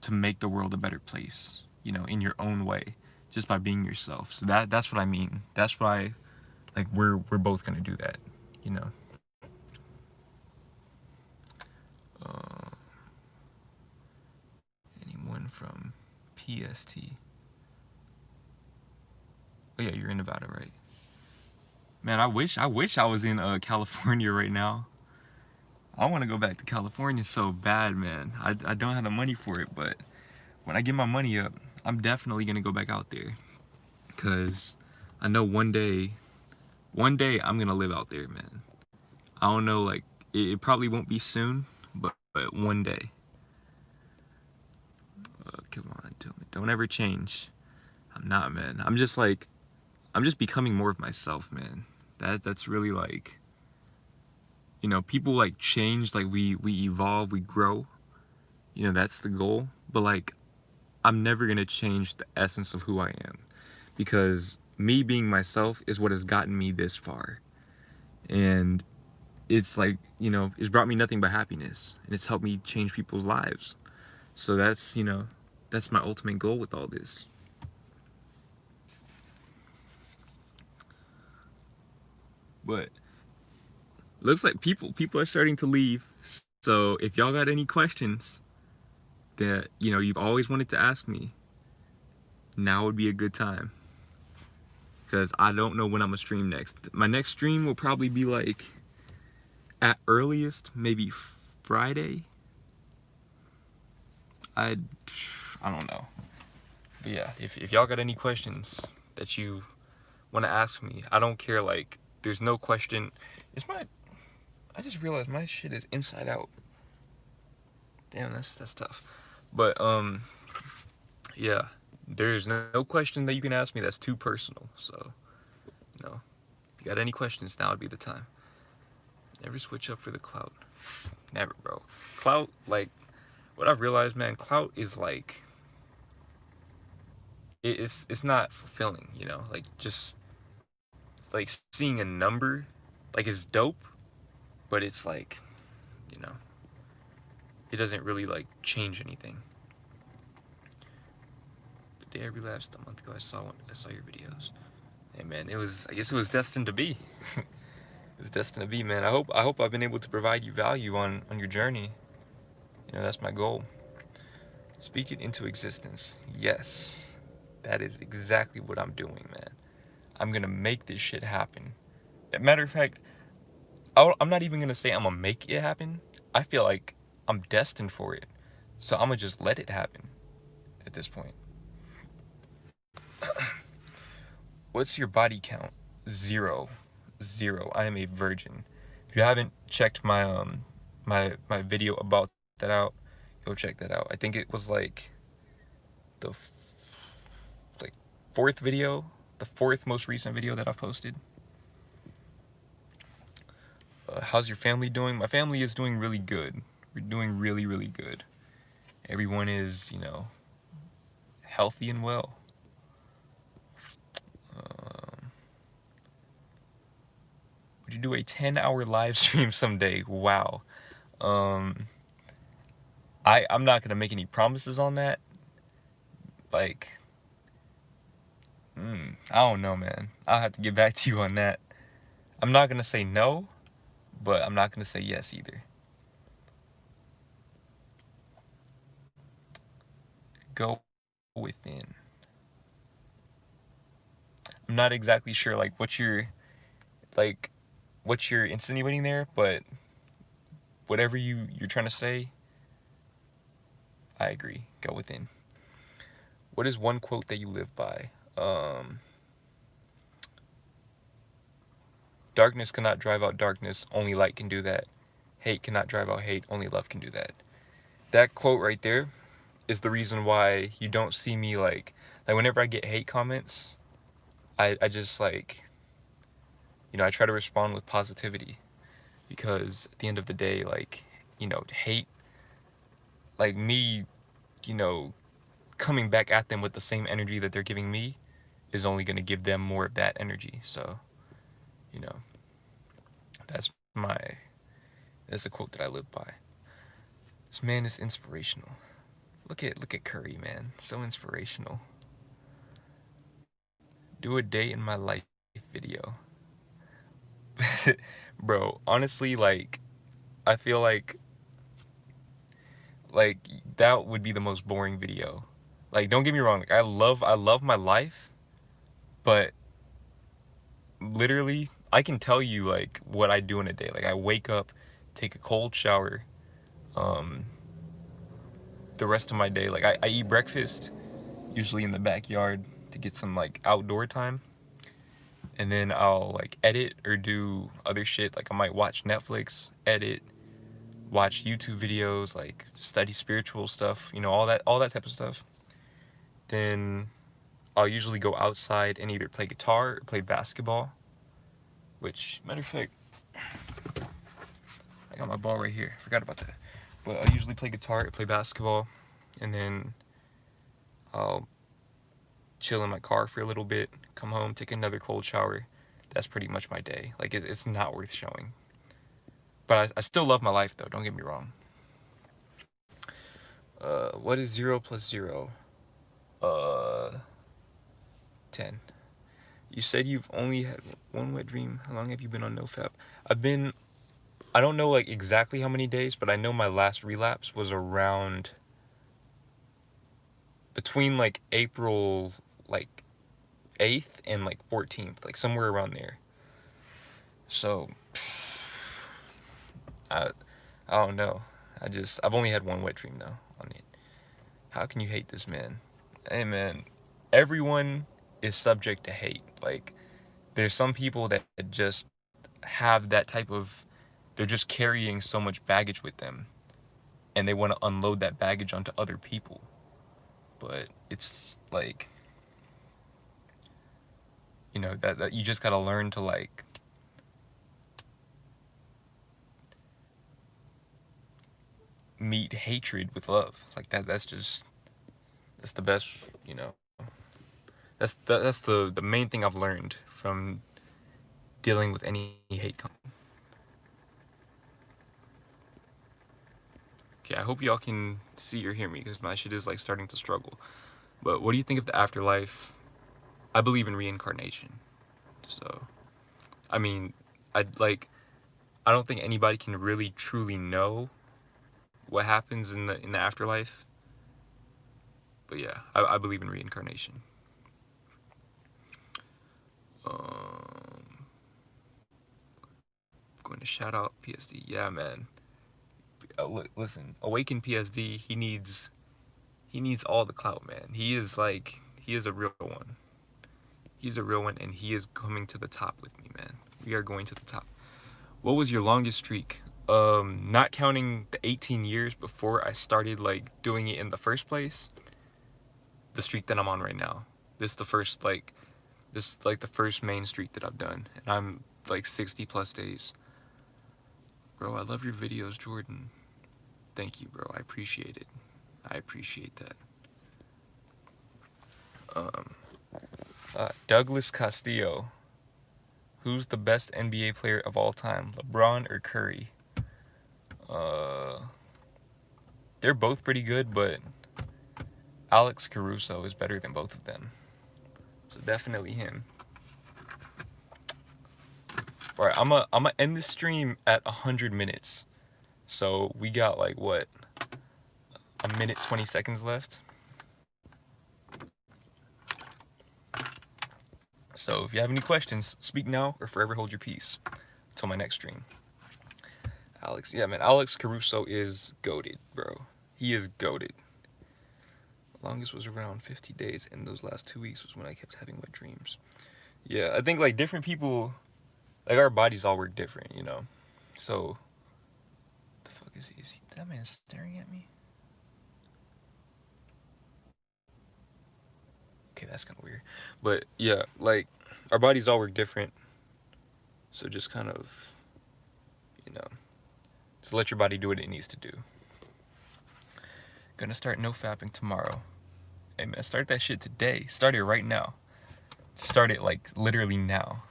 to make the world a better place, you know, in your own way, just by being yourself. So that's what I mean. That's why, like, we're both gonna do that, you know. Anyone from PST? Oh yeah, you're in Nevada, right? Man, I wish I was in California right now. I want to go back to California so bad, man. I don't have the money for it, but when I get my money up, I'm definitely gonna go back out there. Cause I know one day I'm gonna live out there, man. I don't know, like it probably won't be soon, but one day. Come on, tell me, don't ever change. I'm not, man. I'm just becoming more of myself, man. That's really like, you know, people like change, like we evolve, we grow. You know, that's the goal. But like, I'm never gonna change the essence of who I am, because me being myself is what has gotten me this far. And it's like, you know, it's brought me nothing but happiness, and it's helped me change people's lives. So that's, you know, that's my ultimate goal with all this. But looks like people are starting to leave. So if y'all got any questions that, you know, you've always wanted to ask me, now would be a good time. Because I don't know when I'm gonna stream next. My next stream will probably be like, at earliest, maybe Friday. I don't know. But yeah, if y'all got any questions that you want to ask me, I don't care. Like, there's no question. I just realized my shit is inside out. Damn, that's tough. But yeah, there's no question that you can ask me that's too personal. So, you know, if you got any questions, now would be the time. Never switch up for the clout. Never, bro. Clout, like, what I've realized, man, clout is like, it's not fulfilling, you know? Like, just, like, seeing a number, like, is dope, but it's like, you know, it doesn't really, like, change anything. The day I relapsed a month ago, I saw your videos. Hey, man, I guess it was destined to be. It was destined to be, man. I hope I've been able to provide you value on your journey. You know, that's my goal. Speak it into existence. Yes. That is exactly what I'm doing, man. I'm gonna make this shit happen. Matter of fact, I'm not even gonna say I'm gonna make it happen. I feel like I'm destined for it. So I'm gonna just let it happen at this point. What's your body count? 0. 0. I am a virgin. If you haven't checked my video about that out, go check that out. I think it was like the fourth video, the fourth most recent video that I've posted. How's your family doing? My family is doing really good. We're doing really, really good. Everyone is, you know, healthy and well. Would you do a 10-hour live stream someday? Wow. I'm not gonna make any promises on that. Like, I don't know, man. I'll have to get back to you on that. I'm not gonna say no, but I'm not gonna say yes either. Go within. I'm not exactly sure like what you're insinuating there, but whatever you're trying to say, I agree. Go within. What is one quote that you live by? Darkness cannot drive out darkness, only light can do that. Hate cannot drive out hate, only love can do that. That quote right there is the reason why you don't see me like whenever I get hate comments, I just like, you know, I try to respond with positivity, because at the end of the day, like, you know, hate, like me, you know, coming back at them with the same energy that they're giving me is only going to give them more of that energy. So, you know, that's a quote that I live by. This man is inspirational. Look at Curry, man. So inspirational. Do a day in my life video. Bro, honestly, like, I feel like that would be the most boring video. Like, don't get me wrong, like, I love my life, but literally I can tell you like what I do in a day. Like, I wake up, take a cold shower. The rest of my day, like I eat breakfast usually in the backyard to get some like outdoor time, and then I'll like edit or do other shit. Like I might watch Netflix, edit, watch YouTube videos, like study spiritual stuff, you know, all that type of stuff. Then I'll usually go outside and either play guitar or play basketball. Which, matter of fact, I got my ball right here. Forgot about that. But I usually play guitar or play basketball, and then I'll chill in my car for a little bit, come home, take another cold shower. That's pretty much my day. Like, it's not worth showing. But I still love my life, though. Don't get me wrong. What is 0 plus 0? 10. You said you've only had one wet dream. How long have you been on NoFap? I don't know like exactly how many days, but I know my last relapse was around between like April like 8th and like 14th, like somewhere around there. So I don't know. I've only had one wet dream though on it. How can you hate this man? Hey man, everyone is subject to hate. Like there's some people that just have that type of, they're just carrying so much baggage with them, and they want to unload that baggage onto other people. But it's like, you know, that you just gotta learn to like meet hatred with love. Like that's the best, you know. That's the main thing I've learned from dealing with any hate. Okay, I hope y'all can see or hear me because my shit is like starting to struggle. But what do you think of the afterlife? I believe in reincarnation. So, I mean, I don't think anybody can really truly know what happens in the afterlife. But yeah, I believe in reincarnation. Going to shout out PSD. Yeah, man. Listen, Awaken PSD. He needs all the clout, man. He is a real one. He's a real one, and he is coming to the top with me, man. We are going to the top. What was your longest streak? Not counting the 18 years before I started like doing it in the first place. The streak that I'm on right now. This is the first the first main streak that I've done, and I'm like 60 plus days. Bro, I love your videos, Jordan. Thank you, bro. I appreciate it. I appreciate that. Douglas Castillo. Who's the best NBA player of all time, LeBron or Curry? They're both pretty good, but Alex Caruso is better than both of them. So definitely him. All right, I'm gonna end this stream at 100 minutes. So we got like what? A minute 20 seconds left. So if you have any questions, speak now or forever hold your peace until my next stream. Yeah, man, Alex Caruso is goated, bro. He is goated. Longest was around 50 days, and those last 2 weeks was when I kept having wet dreams. Yeah, I think like different people, like our bodies all work different, you know. So, the fuck is he? That man staring at me? Okay, that's kind of weird. But yeah, like our bodies all work different. So just kind of, you know, just let your body do what it needs to do. Gonna start no fapping tomorrow. Hey man, start that shit today. Start it right now. Start it like literally now.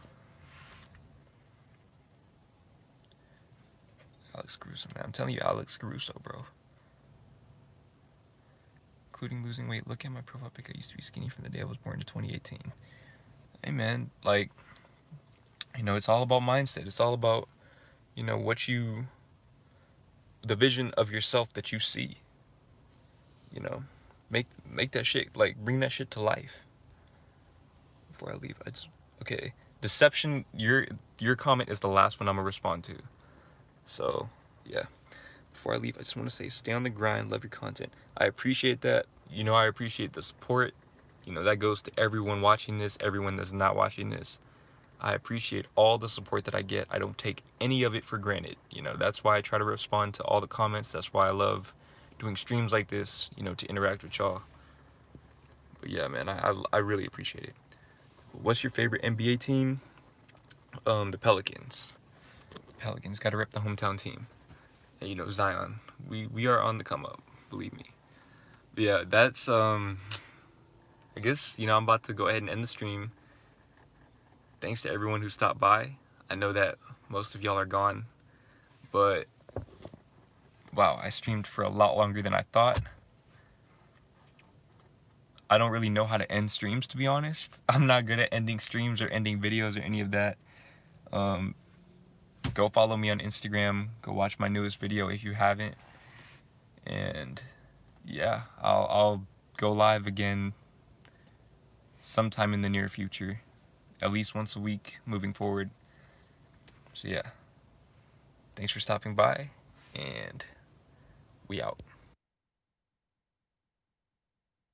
Alex Caruso, man. I'm telling you, Alex Caruso, bro. Including losing weight. Look at my profile pic. I used to be skinny from the day I was born to 2018. Hey man, like, you know, it's all about mindset. It's all about, you know, the vision of yourself that you see. You know, make that shit, like, bring that shit to life. Before I leave, okay. Deception, your comment is the last one I'm gonna respond to. So, Yeah. Before I leave, I just want to say, stay on the grind, love your content. I appreciate that. You know, I appreciate the support. You know, that goes to everyone watching this, everyone that's not watching this. I appreciate all the support that I get. I don't take any of it for granted. You know, that's why I try to respond to all the comments. That's why I love doing streams like this, you know, to interact with y'all. But yeah, man, I really appreciate it. What's your favorite NBA team? The Pelicans. Pelicans got to rep the hometown team. And, you know, Zion. We are on the come up, believe me. But yeah, that's I guess, you know, I'm about to go ahead and end the stream. Thanks to everyone who stopped by. I know that most of y'all are gone, but wow, I streamed for a lot longer than I thought. I don't really know how to end streams, to be honest. I'm not good at ending streams or ending videos or any of that. Go follow me on Instagram. Go watch my newest video if you haven't. And yeah, I'll go live again sometime in the near future, at least once a week moving forward. So yeah, thanks for stopping by, and we out.